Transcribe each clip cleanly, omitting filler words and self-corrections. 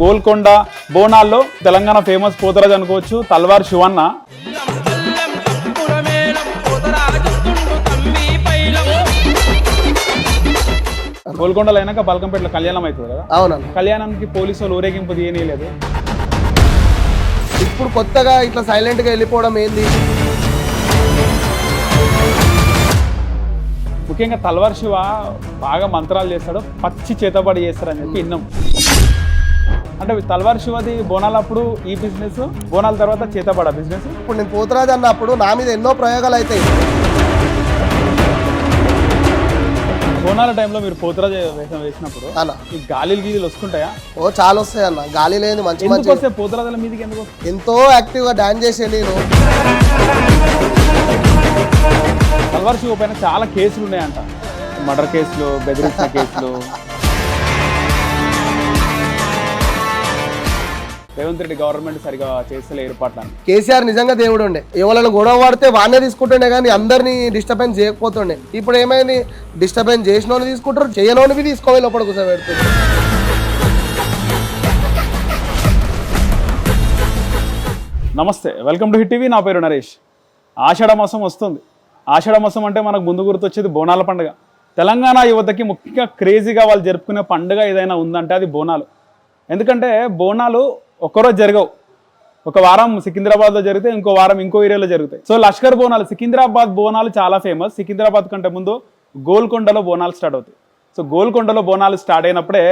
Golconda బోనాల్లో Telangana famous Potharaju అనుకోవచ్చు తల్వార్ శివన్న. గోల్కొండలో అయినాక బల్కంపేటలో కళ్యాణం అవుతుంది కదా. అవునన్న. కళ్యాణానికి పోలీసు వాళ్ళు ఊరేగింపు తీయలేదు. ఇప్పుడు కొత్తగా ఇట్లా సైలెంట్ గా వెళ్ళిపోవడం ఏంది? ముఖ్యంగా తల్వార్ శివ బాగా మంత్రాలు చేస్తాడు, పచ్చి చేతబడి చేస్తారని చెప్పి విన్నాం. అంటే తల్వార్ శివది బోనాల అప్పుడు ఈ బిజినెస్, బోనాల తర్వాత చేతబడ బిజినెస్. ఇప్పుడు నేను పోతరాజు అన్నప్పుడు నా మీద ఎన్నో ప్రయోగాలు అవుతాయి. బోనాల టైంలో మీరు పోతరాజు వేసినప్పుడు అన్న ఈ గాలిలు గీలు వస్తుంటాయా? ఓ చాలా వస్తాయి అన్న. గాలి లేని మంచి మంచి వస్తే పోతరాజుల మీదకి ఎందుకు? ఎంతో యాక్టివ్ గా డాన్స్ చేసే నేను. తల్వార్ శివ పైన చాలా కేసులు ఉన్నాయంట, మర్డర్ కేసులు, బెదిరించిన కేసులు. రేవంత్ రెడ్డి గవర్నమెంట్ సరిగా చేస్తలే ఏర్పాట్లని. కేసీఆర్ నిజంగా దేవుడు ఉండే. ఎవరైనా గొడవ పడితే వాడినే తీసుకుంటుండే కానీ అందరినీ డిస్టర్బెన్స్ చేయకపోతుండే. ఇప్పుడు ఏమైంది, డిస్టర్బెన్స్ చేసిన వాళ్ళు తీసుకుంటారు, చేయనోనివి తీసుకోవాలి లోపల కూర్చోబెడుతుంది. నమస్తే, వెల్కమ్ టు హిట్ టీవీ. నా పేరు నరేష్. ఆషాఢ మాసం వస్తుంది. ఆషాఢ మాసం అంటే మనకు ముందు గుర్తొచ్చేది బోనాల పండుగ. తెలంగాణ యువతకి ముఖ్యంగా క్రేజీగా వాళ్ళు జరుపుకునే పండుగ ఏదైనా ఉందంటే అది బోనాలు. ఎందుకంటే బోనాలు ఒక్కరోజు జరగవు. ఒక వారం సికింద్రాబాద్లో జరిగితే ఇంకో వారం ఇంకో ఏరియాలో జరుగుతాయి. సో లష్కర్ బోనాలు, సికింద్రాబాద్ బోనాలు చాలా ఫేమస్. సికింద్రాబాద్ కంటే ముందు గోల్కొండలో బోనాలు స్టార్ట్ అవుతాయి. సో గోల్కొండలో బోనాలు స్టార్ట్ అయినప్పుడే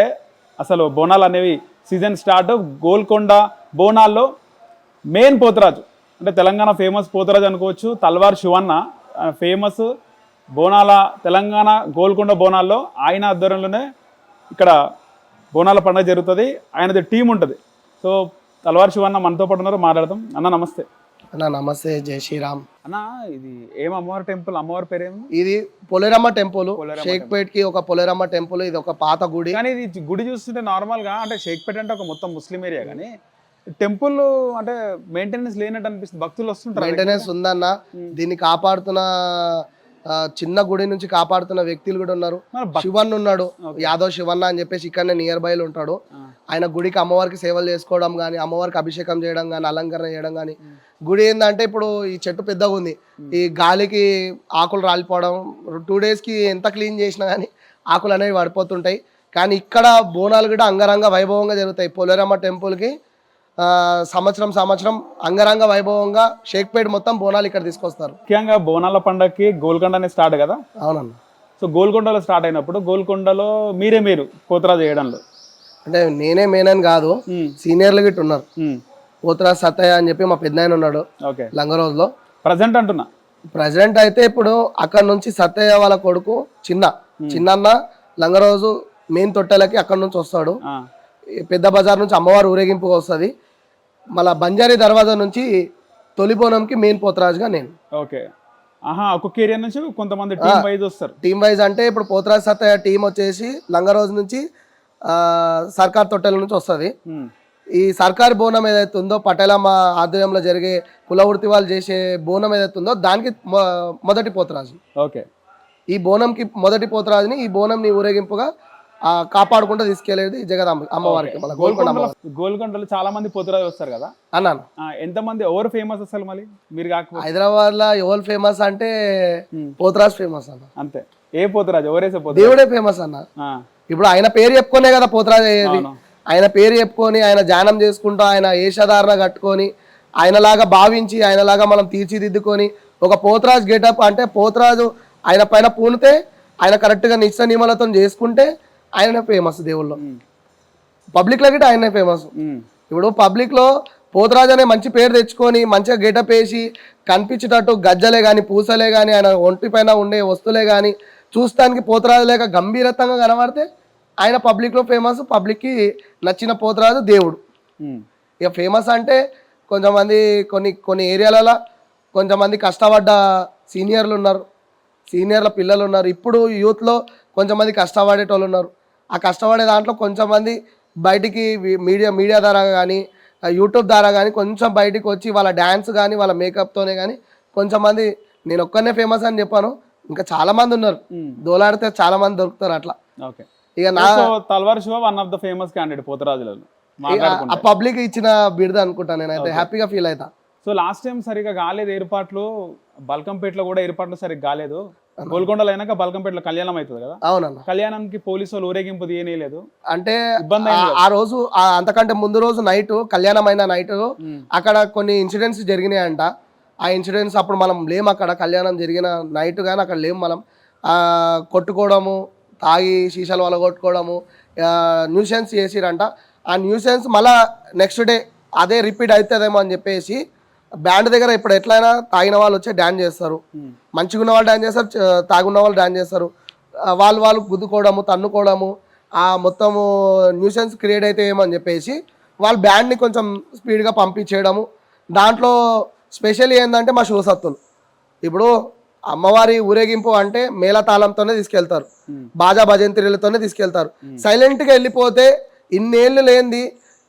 అసలు బోనాలు అనేవి సీజన్ స్టార్ట్. గోల్కొండ బోనాల్లో మెయిన్ పోతరాజు అంటే తెలంగాణ ఫేమస్ పోతరాజు అనుకోవచ్చు తల్వార్ శివన్న. ఫేమస్ బోనాల తెలంగాణ గోల్కొండ బోనాల్లో ఆయన ఆధ్వర్యంలోనే ఇక్కడ బోనాల పండుగ జరుగుతుంది. ఆయనది టీం ఉంటుంది. సో తల్వార్ శివన్న మనతో పాటు ఉన్నారు, మాట్లాడదాం. అన్న నమస్తే. అన్న నమస్తే, జై శ్రీరామ్. అన్న ఇది ఏం అమ్మవారి టెంపుల్? అమ్మవారి పేరేమో? ఇది పోలేరమ్మ టెంపుల్. షేక్పేట్ కి ఒక పోలేరమ్మ టెంపుల్. ఇది ఒక పాత గుడి. కానీ ఇది గుడి చూస్తుంటే నార్మల్ గా అంటే షేక్పేట అంటే ఒక మొత్తం ముస్లిం ఏరియా, కానీ టెంపుల్ అంటే మెయింటెనెన్స్ లేనట్టు అనిపిస్తుంది. భక్తులు వస్తుంటారు. మెయింటెనెన్స్ ఉందన్న. దీన్ని కాపాడుతున్న చిన్న గుడి నుంచి కాపాడుతున్న వ్యక్తులు కూడా ఉన్నారు. శివన్ ఉన్నాడు, యాదవ్ శివన్న అని చెప్పేసి ఇక్కడనే నియర్ బై లో ఉంటాడు. ఆయన గుడికి అమ్మవారికి సేవలు చేసుకోవడం కానీ, అమ్మవారికి అభిషేకం చేయడం కానీ, అలంకరణ చేయడం కానీ. గుడి ఏంటంటే ఇప్పుడు ఈ చెట్టు పెద్దగా ఉంది, ఈ గాలికి ఆకులు రాలిపోవడం, 2 days కి ఎంత క్లీన్ చేసినా కానీ ఆకులు అనేవి పడిపోతుంటాయి. కానీ ఇక్కడ బోనాలు కూడా అంగరంగ వైభవంగా జరుగుతాయి. పోలేరమ్మ టెంపుల్కి సంవత్సరం అంగరంగ వైభవంగా షేక్పేట్ మొత్తం బోనాలు ఇక్కడ తీసుకొస్తారు. ముఖ్యంగా బోనాల పండగకి గోల్కొండనే స్టార్ట్ కదా. అవునన్న. సో గోల్కొండలో స్టార్ట్ అయినప్పుడు గోల్కొండలో మీరు పోతరాజు చేయడంలో అంటే నేనే మెయిన్ అని కాదు, సీనియర్లు గిట్ట ఉన్నారు. పోతరాజు సత్తయ్య అని చెప్పి మా పెద్దనాయన ఉన్నాడు లంగరోజులో. ప్రజెంట్ అంటున్నా, ప్రెసిడెంట్ అయితే ఇప్పుడు అక్కడ నుంచి సత్తయ్య వాళ్ళ కొడుకు చిన్న లంగరోజు మెయిన్ తొట్టెలకి అక్కడ నుంచి వస్తాడు. పెద్ద బజార్ నుంచి అమ్మవారు ఊరేగింపుగా వస్తుంది. మళ్ళా బంజారీ దర్వాజా నుంచి తొలిబోనంకి మెయిన్ పోతరాజుగా నేను. ఓకే. ఒక్కొక్క ఏరియా నుంచి కొంతమంది టీం వైజ్ వస్తారు. టీం వైజ్ అంటే ఇప్పుడు పోతరాజు సత్తయ్య టీం వచ్చేసి లంగరోజు నుంచి సర్కార్ తొట్టెల నుంచి వస్తుంది. ఈ సర్కార్ బోనం ఏదైతే ఉందో, పటేలమ్మ ఆధ్వర్యంలో జరిగే కులవృత్తి వాళ్ళు చేసే బోనం ఏదైతే ఉందో దానికి మొదటి పోతరాజు. ఓకే. ఈ బోనంకి మొదటి పోతరాజుని ఈ బోనంని ఊరేగింపుగా కాపాడుకుంటూ తీసుకెళ్లేది జగదాంబ అమ్మవారికి. గోల్కొండలో చాలా మంది పోతరాజు వస్తారు కదా అన్నాను. ఎంతమంది ఎవరు ఫేమస్ అసలు? మళ్ళీ మీరు కాకపోతే హైదరాబాద్ లో ఎవరు ఫేమస్ అంటే పోతరాజు ఫేమస్ అన్న. అంతే. ఏ పోతరాజు? ఎవరేసే పోతరాజు? దేవుడే ఫేమస్ అన్న. ఇప్పుడు ఆయన పేరు చెప్పుకునే కదా పోతరాజు అయ్యేది. ఆయన పేరు చెప్పుకొని ఆయన ధ్యానం చేసుకుంటూ ఆయన వేషధారణ కట్టుకొని ఆయనలాగా భావించి ఆయనలాగా మనం తీర్చిదిద్దుకొని ఒక పోతరాజు గెటప్ అంటే పోతరాజు ఆయన పైన పూనితే ఆయన కరెక్ట్ గా నిష్ట నియమాలతో చేసుకుంటే ఆయననే ఫేమస్. దేవుళ్ళు పబ్లిక్ లో గిట్ట ఆయనే ఫేమస్. ఇప్పుడు పబ్లిక్ లో పోతరాజు అనే మంచి పేరు తెచ్చుకొని మంచిగా గెటప్ వేసి కనిపించేటట్టు గజ్జలే కానీ పూసలే కానీ ఆయన ఒంటి పైన ఉండే వస్తువులే కానీ చూస్తానికి పోతరాజు లేక గంభీరతంగా కనబడితే ఆయన పబ్లిక్ లో ఫేమస్. పబ్లిక్ కి నచ్చిన పోతరాజు దేవుడు. ఇక ఫేమస్ అంటే కొంతమంది కొన్ని ఏరియాలలో కొంతమంది కష్టపడ్డ సీనియర్లు ఉన్నారు, సీనియర్ల పిల్లలు ఉన్నారు. ఇప్పుడు యూత్లో కొంతమంది కష్టపడేటోళ్ళు ఉన్నారు. ఆ కష్టపడే దాంట్లో కొంతమంది బయటికి మీడియా ద్వారా కానీ యూట్యూబ్ ద్వారా కానీ కొంచెం బయటికి వచ్చి వాళ్ళ డ్యాన్స్ కానీ వాళ్ళ మేకప్తోనే కానీ కొంతమంది, నేను ఒక్కనే ఫేమస్ అని చెప్పాను, ఇంకా చాలా మంది ఉన్నారు. దోలాడితే చాలా మంది దొరుకుతారు అట్లా. ఇక నా Talwar Shiva one of the famous candidate పోతరాజులలో. మాట్లాడుకుంటే. ఆ పబ్లిక్ ఇచ్చిన బిరుదు అనుకుంటా, నేనైతే హ్యాపీగా ఫీల్ అవుతా. సో లాస్ట్ టైం సరిగా కాలేదు ఏర్పాట్లు, బల్కంపేటలో కూడా ఏర్పాట్లు సరిగ్గా కాలేదు. గోల్కొండలో అయినాక బల్కంపేటలో కళ్యాణం అవుతుంది కదా, అవునన్న. కళ్యాణానికి పోలీసు వాళ్ళు ఊరేగింపు తీయలేదు, అంటే ఇబ్బంది ఆ రోజు అంతకంటే ముందు రోజు నైట్, కళ్యాణం అయిన నైట్ అక్కడ కొన్ని ఇన్సిడెంట్స్ జరిగినాయంట. ఆ ఇన్సిడెంట్స్ అప్పుడు మనం లేము అక్కడ, కళ్యాణం జరిగిన నైట్ కానీ అక్కడ లేము మనం. కొట్టుకోవడము, తాగి సీసాలు వల్ల కొట్టుకోవడము, న్యూసెన్స్ చేసిరంట. ఆ న్యూసెన్స్ మళ్ళా నెక్స్ట్ డే అదే రిపీట్ అవుతుందేమో అని చెప్పేసి బ్యాండ్ దగ్గర ఇప్పుడు ఎట్లయినా తాగిన వాళ్ళు వచ్చి డాన్స్ చేస్తారు, మంచిగా ఉన్న వాళ్ళు డాన్స్ చేస్తారు, తాగున్న వాళ్ళు డాన్స్ చేస్తారు. వాళ్ళు గుద్దుకోవడము, తన్నుకోవడము, ఆ మొత్తము న్యూసెన్స్ క్రియేట్ అయితే ఏమని చెప్పేసి వాళ్ళు బ్యాండ్ని కొంచెం స్పీడ్గా పంపించేయడము. దాంట్లో స్పెషల్ ఏంటంటే మా శివసత్తులు ఇప్పుడు అమ్మవారి ఊరేగింపు అంటే మేళతాళంతోనే తీసుకెళ్తారు, బాజా భజంత్రీలతోనే తీసుకెళ్తారు. సైలెంట్గా వెళ్ళిపోతే ఇన్నేళ్ళు లేనిది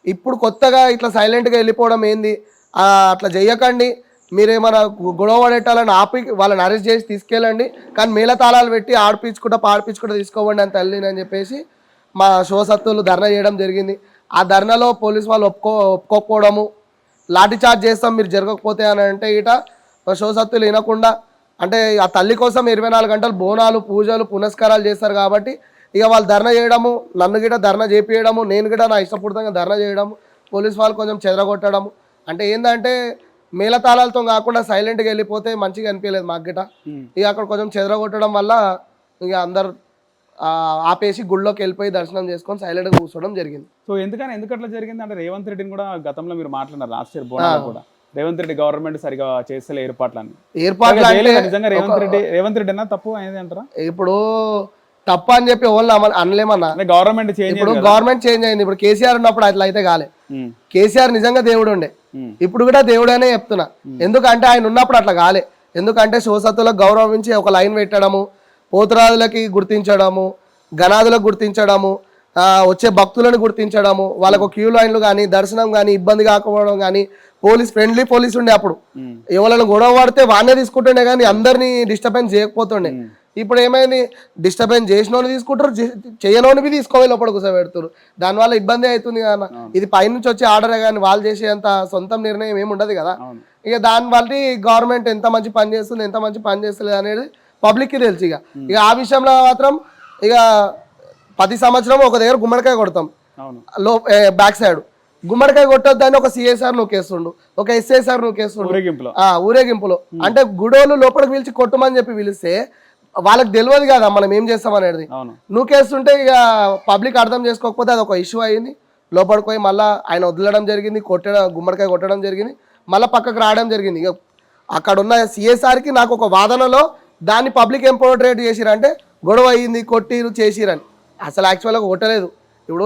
ఇప్పుడు కొత్తగా ఇట్లా సైలెంట్గా వెళ్ళిపోవడం ఏంది? అట్లా చెయ్యకండి, మీరేమైనా గొడవ పడేటాలని ఆపి వాళ్ళని అరెస్ట్ చేసి తీసుకెళ్ళండి, కానీ మేళతాళాలు పెట్టి పాడిపించుకుంటా తీసుకోవండి అని తల్లిని అని చెప్పేసి మా శివసత్తులు ధర్నా చేయడం జరిగింది. ఆ ధర్నాలో పోలీసు వాళ్ళు ఒప్పుకోకపోవడము, లాఠీ చార్జ్ చేస్తాం మీరు జరగకపోతే అని అంటే ఇట మా శివసత్తులు వినకుండా, అంటే ఆ తల్లి కోసం 24 గంటలు బోనాలు, పూజలు, పునస్కారాలు చేస్తారు కాబట్టి ఇక వాళ్ళు ధర్నా చేయడము, నన్ను గిట ధర్నా చేపించడము, నేను గిట నా ఇష్టపూర్తంగా ధర్నా చేయడము, పోలీస్ వాళ్ళు కొంచెం చెదరగొట్టడము. అంటే ఏంటంటే మేళతాళాలతో కాకుండా సైలెంట్గా వెళ్ళిపోతే మంచిగా అనిపించలేదు మాకు గిట. ఇక అక్కడ కొంచెం చెదరగొట్టడం వల్ల ఇక అందరు ఆపేసి గుళ్ళోకి వెళ్ళిపోయి దర్శనం చేసుకొని సైలెంట్గా కూర్చోవడం జరిగింది. సో ఎందుకు అట్లా జరిగింది అంటే రేవంత్ రెడ్డిని కూడా గతంలో మీరు మాట్లాడారు, లాస్ట్ ఇయర్ బోనాలు కూడా రేవంత్ రెడ్డి గవర్నమెంట్ సరిగా చేస్తలే ఏర్పాట్లు నిజంగా రేవంత్ రెడ్డి అన్న తప్పు అనేది అంటారా? ఇప్పుడు తప్ప అని చెప్పి ఎవరు అనలేమన్నా, గవర్నమెంట్ చేంజ్, ఇప్పుడు గవర్నమెంట్ చేంజ్ అయింది. ఇప్పుడు కేసీఆర్ ఉన్నప్పుడు అట్లా అయితే కాలే. కేసీఆర్ నిజంగా దేవుడు ఉండే, ఇప్పుడు కూడా దేవుడు అనే చెప్తున్నా. ఎందుకంటే ఆయన ఉన్నప్పుడు అట్లా కాలే. ఎందుకంటే శివసత్తులకు గౌరవించి ఒక లైన్ పెట్టడము, పోతురాజులకి గుర్తించడము, గణాదులకు గుర్తించడము, వచ్చే భక్తులను గుర్తించడము, వాళ్ళకు క్యూ లైన్లు కానీ దర్శనం కానీ ఇబ్బంది కాకపోవడం కానీ, ఫ్రెండ్లీ పోలీస్ ఉండే అప్పుడు. ఎవరైనా గొడవ పడితే వాడినే తీసుకుంటుండే కానీ అందరినీ డిస్టర్బెన్స్ చేయకపోతుండే. ఇప్పుడు ఏమైంది, డిస్టర్బెన్స్ చేసినోని తీసుకుంటారు, చేయనోని తీసుకోవాలి లోపల కూర్చోబెడుతారు. దానివల్ల ఇబ్బంది అవుతుంది కదా. ఇది పైనుంచి వచ్చే ఆర్డరే కానీ వాళ్ళు చేసేంత సొంతం నిర్ణయం ఏమి ఉండదు కదా. ఇక దానివల్ల గవర్నమెంట్ ఎంత మంచి పని చేస్తుంది, ఎంత మంచి పని చేస్తలేదు అనేది పబ్లిక్కి తెలుసు. ఇక ఆ విషయంలో మాత్రం ఇక 10 సంవత్సరం ఒక దగ్గర గుమ్మడికాయ కొడతాం, బ్యాక్ సైడ్ గుమ్మడికాయ కొట్టొద్దని ఒక సిఎస్ఆర్ నొక్కేస్తుండు, ఒక ఎస్ఎస్ఆర్ నొక్కేస్తుండు ఊరేగింపులో. అంటే గుడోలు లోపలికి పిలిచి కొట్టమని చెప్పి పిలిస్తే వాళ్ళకి తెలియదు కదా మనం ఏం చేస్తాం అనేది. నూకేస్తుంటే ఇక పబ్లిక్ అర్థం చేసుకోకపోతే అది ఒక ఇష్యూ అయ్యింది. లోపలికి పోయి మళ్ళీ ఆయన వదలడం జరిగింది, గుమ్మడికాయ కొట్టడం జరిగింది, మళ్ళీ పక్కకు రావడం జరిగింది. ఇక అక్కడ ఉన్న సిఎస్ఆర్కి నాకు ఒక వాదనలో దాన్ని పబ్లిక్ ఏం పోర్ట్రేట్ చేసిరంటే గొడవ అయ్యింది, కొట్టిరు, చేసిరని. అసలు యాక్చువల్గా కొట్టలేదు. ఇప్పుడు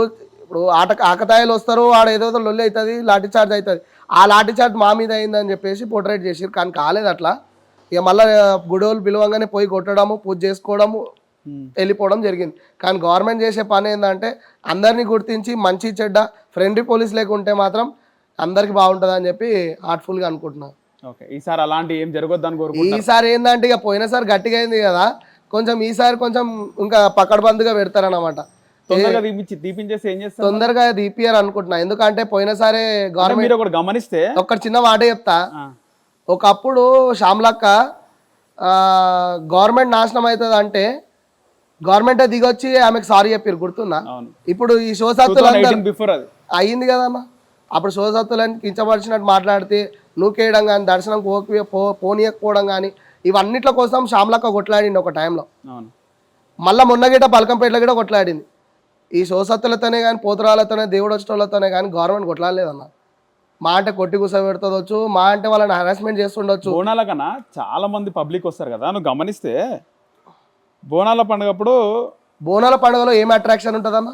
ఆకతాయిలు వస్తారు, ఆడ ఏదో లొల్లి అవుతుంది, లాఠీ చార్జ్ అవుతుంది. ఆ లాఠీ చార్జ్ మా మీద అయిందని చెప్పేసి పోర్ట్రేట్ చేసిరు, కానీ కాలేదు అట్లా. ఇక మళ్ళీ గుడోలు పిలవంగానే పోయి కొట్టడము, పూజ చేసుకోవడము, వెళ్ళిపోవడం జరిగింది. కానీ గవర్నమెంట్ చేసే పని ఏంటంటే అందరినీ గుర్తించి మంచి చెడ్డ ఫ్రెండ్లీ పోలీస్ లేకుంటే మాత్రం అందరికి బాగుంటుంది అని చెప్పి హార్ట్ఫుల్గా అనుకుంటున్నాను. ఈసారి అలాంటి ఏం జరగొద్దని కోరుకుంటున్నాను. ఈసారి ఏంటంటే ఇక పోయినసారి గట్టిగా అయింది కదా, కొంచెం ఈసారి కొంచెం ఇంకా పకడ్బందీగా పెడతారన్నమాట. తొందరగా దీపియారు అనుకుంటున్నా. ఎందుకంటే పోయినసారి గవర్నమెంట్ గమనిస్తే ఒక చిన్న మాట చెప్తా. ఒకప్పుడు శ్యామలక్క గవర్నమెంట్ నాశనం అవుతుంది అంటే గవర్నమెంట్ దిగొచ్చి ఆమెకు సారీ చెప్పారు, గుర్తుందా? ఇప్పుడు ఈ శివసత్తులు అయ్యింది కదమ్మా. అప్పుడు శివసత్తులని కించపరిచినట్టు మాట్లాడితే నూకేయడం కానీ, దర్శనం పోనీయకపోవడం కానీ, ఇవన్నిట్ల కోసం శ్యామలక్క కొట్లాడింది ఒక టైంలో. మళ్ళీ మొన్న గిట బల్కంపేటలో గిట కొట్లాడింది. ఈ శివసత్తులతోనే కానీ, పోతురాలతోనే, దేవుడు వచ్చేటోళ్ళతోనే కానీ గవర్నమెంట్ కొట్లాడలేదన్న. మా అంటే కొట్టి కూర్చోబెడుతుండొచ్చు, మా అంటే వాళ్ళని హరాస్మెంట్ చేస్తుండొచ్చు. బోనాల కన్నా చాలా మంది పబ్లిక్ వస్తారు కదా, నువ్వు గమనిస్తే బోనాల పండుగలో ఏం అట్రాక్షన్ ఉంటుందమ్మా?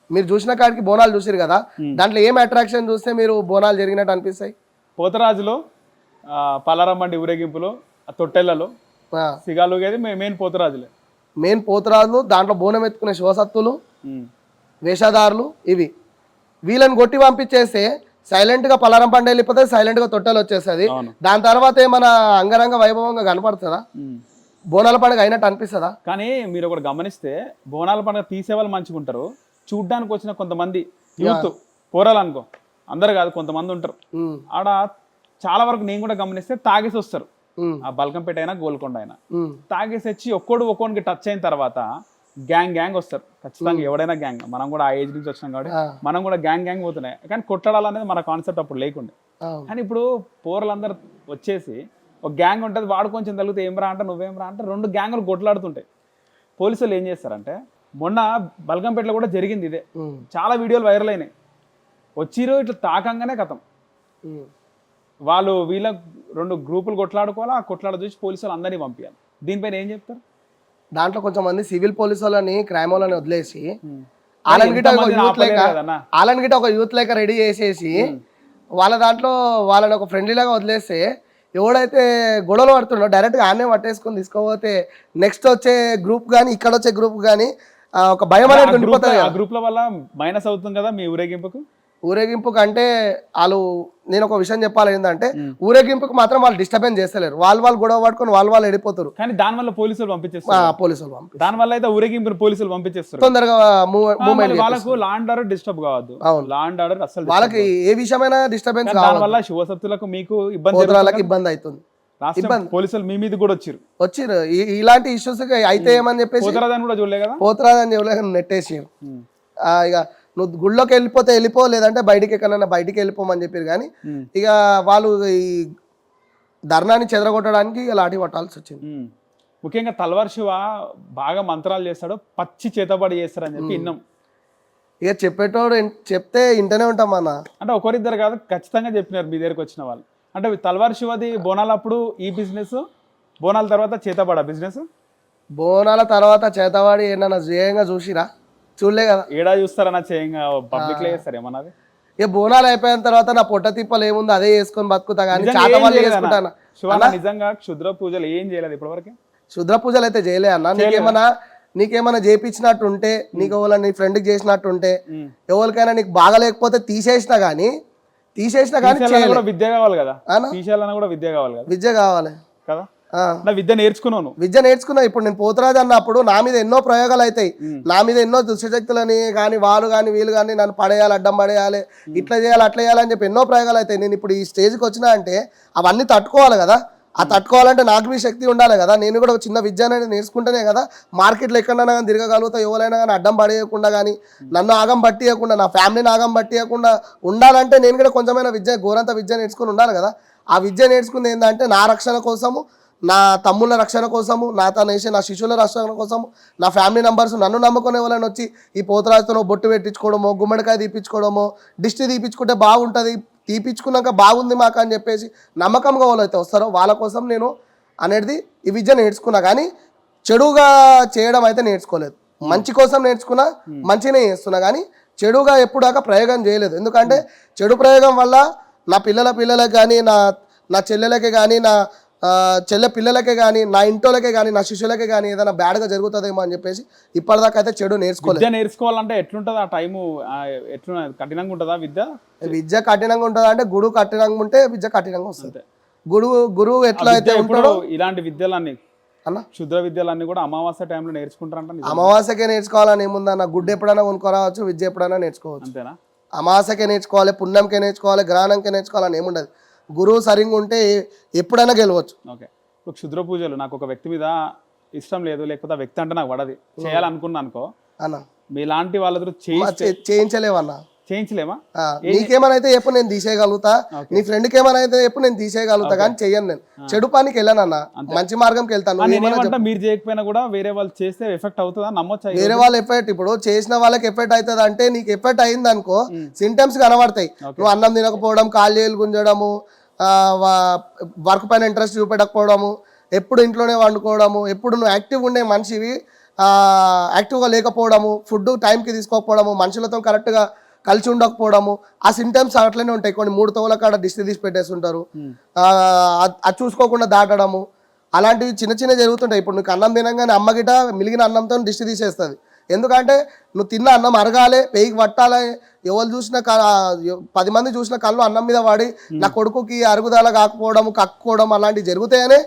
మీరు చూసిన కాడికి బోనాలు చూసారు కదా, దాంట్లో ఏం అట్రాక్షన్ చూస్తే మీరు బోనాలు జరిగినట్టు అనిపిస్తాయి? పోతరాజులో, పలారంబండి ఊరేగింపులో, తొట్టెళ్లలో సిగాలు మెయిన్ పోతరాజులే, మెయిన్ పోతరాజులు. దాంట్లో బోనం ఎత్తుకునే శివసత్తులు, వేషధారులు, ఇవి వీళ్ళని కొట్టి పంపించేస్తే సైలెంట్గా పలారం పండుగ వెళ్ళిపోతే సైలెంట్గా తొట్టెలు వచ్చేస్తుంది. దాని తర్వాత ఏమైనా అంగరంగ వైభవంగా కనపడుతుందా? బోనాల పండుగ అయినట్టు అనిపిస్తుందా? కానీ మీరు ఒకటి గమనిస్తే బోనాల పండుగ తీసేవాళ్ళు మంచిగా ఉంటారు, చూడ్డానికి వచ్చిన కొంతమంది యూత్ పోరాలు అనుకో, అందరు కాదు కొంతమంది ఉంటారు ఉమ్, ఆడ. చాలా వరకు నేను కూడా గమనిస్తే తాగేసి వస్తారు, ఉమ్, ఆ బల్కంపేట అయినా గోల్కొండ అయినా. ఉమ్, తాగేసి వచ్చి ఒక్కోడికి టచ్ అయిన తర్వాత గ్యాంగ్ వస్తారు ఖచ్చితంగా. ఎవడైనా గ్యాంగ్, మనం కూడా ఆ ఏజ్ నుంచి వచ్చినాం కాబట్టి ఆ, మనం కూడా గ్యాంగ్ పోతున్నాయి. కానీ కొట్టడాలనేది మన కాన్సెప్ట్ అప్పుడు లేకుండే. అవును. కానీ ఇప్పుడు పోరలందరూ వచ్చేసి ఒక గ్యాంగ్ ఉంటుంది, వాడు కొంచెం తగిలితే ఏం రా అంటే నువ్వేం రా అంటే 2 గ్యాంగులు కొట్లాడుతుంటాయి. పోలీసులు ఏం చేస్తారంటే, మొన్న బల్కంపేటలో కూడా జరిగింది ఇదే, ఉమ్, చాలా వీడియోలు వైరల్ అయినాయి. వచ్చిరో ఇట్లా తాకంగానే కథం, ఉమ్. వాళ్ళు వీళ్ళ 2 గ్రూపులు కొట్లాడుకోవాలి. ఆ కొట్లాడ చూసి పోలీసులు అందరినీ పంపించాలి. దీనిపైన ఏం చెప్తారు? దాంట్లో కొంచెం మంది సివిల్ పోలీసు వాళ్ళని క్రైమ్ వాళ్ళని వదిలేసి ఎంతమందిని ఆపలేరు కదన్నా. వాళ్ళని గిట్ట ఒక యూత్ లెక్క రెడీ చేసేసి వాళ్ళ దాంట్లో వాళ్ళని ఒక ఫ్రెండ్లీ లాగా వదిలేస్తే ఎవడైతే గొడవలు పడుతుండో డైరెక్ట్గా ఆనే పట్టేసుకొని తీసుకోపోతే నెక్స్ట్ వచ్చే గ్రూప్ కానీ ఇక్కడ వచ్చే గ్రూప్ కానీ ఒక భయం అనేది ఉండిపోతుంది ఆ గ్రూప్ల వల్ల మైనస్ అవుతుంది కదా మీ ఊరేగింపుకు. ఊరేగింపు కంటే వాళ్ళు, నేను ఒక విషయం చెప్పాలి ఏంటంటే ఊరేగింపుకు మాత్రం వాళ్ళు డిస్టర్బెన్స్ చేస్తలేరు, వాళ్ళు గొడవ పట్టుకొని వాళ్ళు వెళ్ళిపోతారు. కానీ దానివల్ల పోలీసులు పంపించేస్తారు, పోలీసులు పంపి దానివల్ల అయితే ఊరేగింపు పోలీసులు పంపించేస్తారు. తొందరగా మూవ్మెంట్ వాళ్ళకు లా అండ్ ఆర్డర్ డిస్టర్బ్ కావద్దు. అవును. లా అండ్ ఆర్డర్ అసలు వాళ్ళకి ఏ విషయమైనా డిస్టర్బెన్స్ దానివల్ల శివసత్తులకు మీకు ఇబ్బంది, పోతురాళ్ళకి ఇబ్బంది అవుతుంది. పోలీసులు మీ మీద కూడా వచ్చిర్రు ఇలాంటి ఇష్యూస్ అయితే ఏమని చెప్పేసి పోతరాదని కూడా చూడలే కదా, పోతురాదని చెప్పలేక నెట్టేసి ఇక నువ్వు గుళ్ళోకి వెళ్ళిపో, లేదంటే బయటికి ఎక్కడైనా బయటికి వెళ్ళిపోమని చెప్పారు. కానీ ఇక వాళ్ళు ఈ ధర్నాన్ని చెదరగొట్టడానికి లాఠీ పట్టాల్సి వచ్చింది. ముఖ్యంగా తల్వార్ శివ బాగా మంత్రాలు చేస్తాడు, పచ్చి చేతబడి చేస్తారని చెప్పి విన్నాం. ఇక చెప్పేటోడు చెప్తే ఇంటనే ఉంటాం అన్న. అంటే ఒకరిద్దరు కాదు, ఖచ్చితంగా చెప్పినారు మీ దగ్గరకు వచ్చిన వాళ్ళు. అంటే తల్వార్ శివది బోనాలప్పుడు ఈ బిజినెస్, బోనాల తర్వాత చేతబడ బిజినెస్. బోనాల తర్వాత చేతబడి ఏమన్నా జయంగా చూసిరా? చూడలే కదా. ఏడా చూస్తారన్నా చేయంగా పబ్లిక్ లో చేస్తారు ఏమన్నది. ఇక బోనాలు అయిపోయిన తర్వాత నా పొట్ట తిప్పలు ఏముందో అదే వేసుకొని బతుకుతా కానీ చేతబడి చేసుకుంటాను. శివాన నిజంగా క్షుద్ర పూజలు ఏం చేయలేదు ఇప్పటివరకు. శుద్ర పూజలు అయితే చేయలే అన్న. నీకేమన్నా చేపించినట్టు ఉంటే, నీకు ఎవరైనా నీ ఫ్రెండ్కి చేసినట్టు ఉంటే, ఎవరికైనా నీకు బాగలేకపోతే తీసేసినా కానీ విద్య కావాలి కదా, తీసేయాలన్నా కూడా విద్య కావాలి కదా. విద్య కావాలి కదా. నా విద్య నేర్చుకున్నాను. విద్య నేర్చుకున్నా. ఇప్పుడు నేను పోతురాజు అన్నప్పుడు నా మీద ఎన్నో ప్రయోగాలు అవుతాయి, నా మీద ఎన్నో దుష్టశక్తులని కానీ వాళ్ళు కానీ వీళ్ళు కానీ నన్ను పడేయాలి, అడ్డం పడేయాలి, ఇట్లా చేయాలి అట్లా చేయాలని చెప్పి ఎన్నో ప్రయోగాలు అవుతాయి. నేను ఇప్పుడు ఈ స్టేజ్కి వచ్చినా అంటే అవన్నీ తట్టుకోవాలి కదా. ఆ తట్టుకోవాలంటే నాకు మీ శక్తి ఉండాలి కదా. నేను కూడా ఒక చిన్న విద్య అనేది నేర్చుకుంటేనే కదా మార్కెట్లో ఎక్కడైనా కానీ తిరగగలుగుతా, ఎవరైనా కానీ అడ్డం పడేయకుండా కానీ నన్ను ఆగం పట్టియకుండా, నా ఫ్యామిలీని ఆగం పట్టియకుండా ఉండాలంటే నేను కూడా కొంచెమైనా ఘోరంత విద్య నేర్చుకుని ఉండాలి కదా. ఆ విద్య నేర్చుకుంది ఏంటంటే నా రక్షణ కోసము, నా తమ్ముళ్ళ రక్షణ కోసము, నా శిష్యుల రక్షణ కోసము, నా ఫ్యామిలీ మెంబర్స్ నన్ను నమ్ముకునే వాళ్ళని వచ్చి ఈ పోతురాజుతో బొట్టు పెట్టించుకోవడమో, గుమ్మడికాయ తీపించుకోవడమో, దిష్టి తీపించుకుంటే బాగుంటుంది, తీపించుకున్నాక బాగుంది మాకు అని చెప్పేసి నమ్మకంగా వాళ్ళు అయితే వస్తారో వాళ్ళ కోసం నేను అనేది ఈ విద్య నేర్చుకున్నా. కానీ చెడుగా చేయడం అయితే నేర్చుకోలేదు. మంచి కోసం నేర్చుకున్నా, మంచినే చేస్తున్నా. కానీ చెడుగా ఎప్పుడాక ప్రయోగం చేయలేదు. ఎందుకంటే చెడు ప్రయోగం వల్ల నా పిల్లలకి కానీ, నా చెల్లెలకే కానీ, నా చెల్లె పిల్లలకే కానీ, నా ఇంటోలకే కానీ, నా శిష్యులకే కానీ ఏదైనా బ్యాడ్గా జరుగుతుందేమో అని చెప్పేసి ఇప్పటిదాకా అయితే చెడు నేర్చుకోలేదు. నేర్చుకోవాలంటే ఎట్లుంటుంది ఆ టైము, ఎట్లా కఠినంగా ఉంటుందా విద్య కఠినంగా ఉంటుందా అంటే గురువు కఠినంగా ఉంటే విద్య కఠినంగా వస్తుంది. గురువు ఎట్లా అయితే ఉంటాడో ఇలాంటి విద్యలన్నీ అన్న, క్షుద్ర విద్యలన్నీ కూడా అమావాస్య టైంలో నేర్చుకుంటారంట. అమావాస్యకే నేర్చుకోవాలని ఏముందన్న, గుడ్డు ఎప్పుడైనా కొనుక్కోరావచ్చు, విద్య ఎప్పుడైనా నేర్చుకోవచ్చు. అంతేనా? అమావాస్యకే నేర్చుకోవాలి, పుణ్యంకే నేర్చుకోవాలి, గ్రహణంకే నేర్చుకోవాలని ఏముండదు. గురువు సరిగ్గా ఉంటే ఎప్పుడైనా గెలవచ్చు. ఓకే. ఇప్పుడు క్షుద్ర పూజలు నాకు ఒక వ్యక్తి మీద ఇష్టం లేదు, లేకపోతే ఆ వ్యక్తి అంటే నాకు పడది, చేయాలనుకున్నా అనుకో అన్న, మీలాంటి వాళ్ళతో చేయించలేవన్నా. చేయించలేమా? నీకేమైనా అయితే ఎప్పుడు నేను తీసేయగలుగుతా, నీ ఫ్రెండ్కి ఏమైనా అయితే ఎప్పుడు నేను తీసేయగలుగుతా, కానీ చెయ్యను. నేను చెడు పనికి వెళ్ళానన్నా, మంచి మార్గంకి వెళ్తాను. మీరు చేయకపోయినా కూడా వేరే వాళ్ళు చేస్తే ఎఫెక్ట్ అవుతుందా? నమ్మొచ్చా? వేరే వాళ్ళ ఎఫెక్ట్, ఇప్పుడు చేసిన వాళ్ళకి ఎఫెక్ట్ అవుతుంది అంటే నీకు ఎఫెక్ట్ అయింది అనుకో, సింటమ్స్ కనబడతాయి. నువ్వు అన్నం తినకపోవడం, కాళ్ళు చేతులు గుంజడము, వర్క్ పైన ఇంట్రెస్ట్ చూపెట్టకపోవడము, ఎప్పుడు ఇంట్లోనే వండుకోవడము, ఎప్పుడు నువ్వు యాక్టివ్ ఉండే మనిషివి యాక్టివ్గా లేకపోవడము, ఫుడ్ టైంకి తీసుకోకపోవడము, మనుషులతో కరెక్ట్గా కలిసి ఉండకపోవడము, ఆ సింటమ్స్ అట్లనే ఉంటాయి. కొన్ని 3 తోల కాడ దిష్టి తీసి పెట్టేస్తుంటారు, అది చూసుకోకుండా దాటడము, అలాంటివి చిన్న జరుగుతుంటాయి. ఇప్పుడు నీకు అన్నం తినగానే అమ్మ గిట మిలిగిన అన్నంతో దిష్టి తీసేస్తుంది. ఎందుకంటే నువ్వు తిన్న అన్నం అరగాలి, పేయికి పట్టాలి. ఎవరు చూసిన 10 మంది చూసిన కళ్ళు అన్నం మీద వాడి నా కొడుకుకి అరుగుదల కాకపోవడం, కక్కుకోవడం అలాంటివి జరుగుతాయనే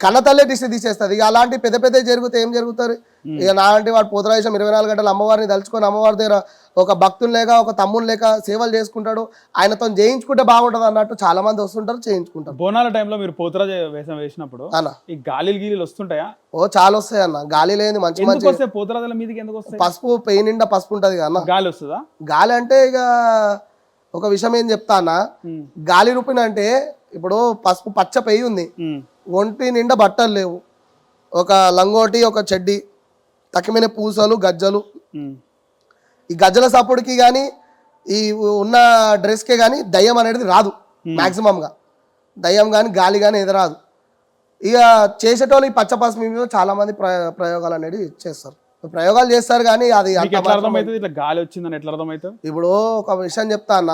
కన్నతల్లే దిష్టి తీసేస్తుంది. ఇక అలాంటి పెద్ద పెద్ద జరిగితే ఏం జరుగుతారు? ఇక నాలాంటి వాడు పోతరాజేశం 24 గంటలు అమ్మవారిని తలుచుకొని అమ్మవారి దగ్గర ఒక భక్తుని లేక ఒక తమ్ముని లేక సేవలు చేసుకుంటాడు. ఆయనతో చేయించుకుంటే బాగుంటది అన్నట్టు చాలా మంది వస్తుంటారు, చేయించుకుంటారు. బోనాల టైంలో మీరు పోతురాజు వేషం వేసినప్పుడు అన్న ఈ గీలీలు వస్తుంటాయా? ఓ చాలా వస్తాయి అన్న. గాలి లేని మంచి మంచి వస్తాయి పోతురాజుల మీదకి ఎందుకు వస్తాయి? పసుపు పెయి నిండా పసుపు ఉంటది కదా అన్న. గాలి వస్తుందా? గాలి అంటే ఇక ఒక విషయం ఏం చెప్తా అన్న, గాలి రూపిన అంటే ఇప్పుడు పసుపు పచ్చ పెయి ఉంది, ఒంటి నిండా బట్టలు లేవు, ఒక లంగోటి ఒక చెడ్డి, తక్కిమైన పూసలు గజ్జలు, ఈ గజ్జల సపోర్ట్కి కానీ ఈ ఉన్న డ్రెస్కే కానీ దయ్యం అనేది రాదు. మ్యాక్సిమంగా దయ్యం కానీ గాలి కానీ ఎదురాదు. ఇక చేసేటోళ్ళు ఈ పచ్చ పసుపు మీద చాలా మంది ప్రయోగాలు అనేది చేస్తారు, ప్రయోగాలు చేస్తారు. కానీ అది అర్థమవుతుంది ఇట్లా గాలి వచ్చిందని ఎట్లా అర్థమవుతుంది? ఇప్పుడు ఒక విషయం చెప్తా అన్న,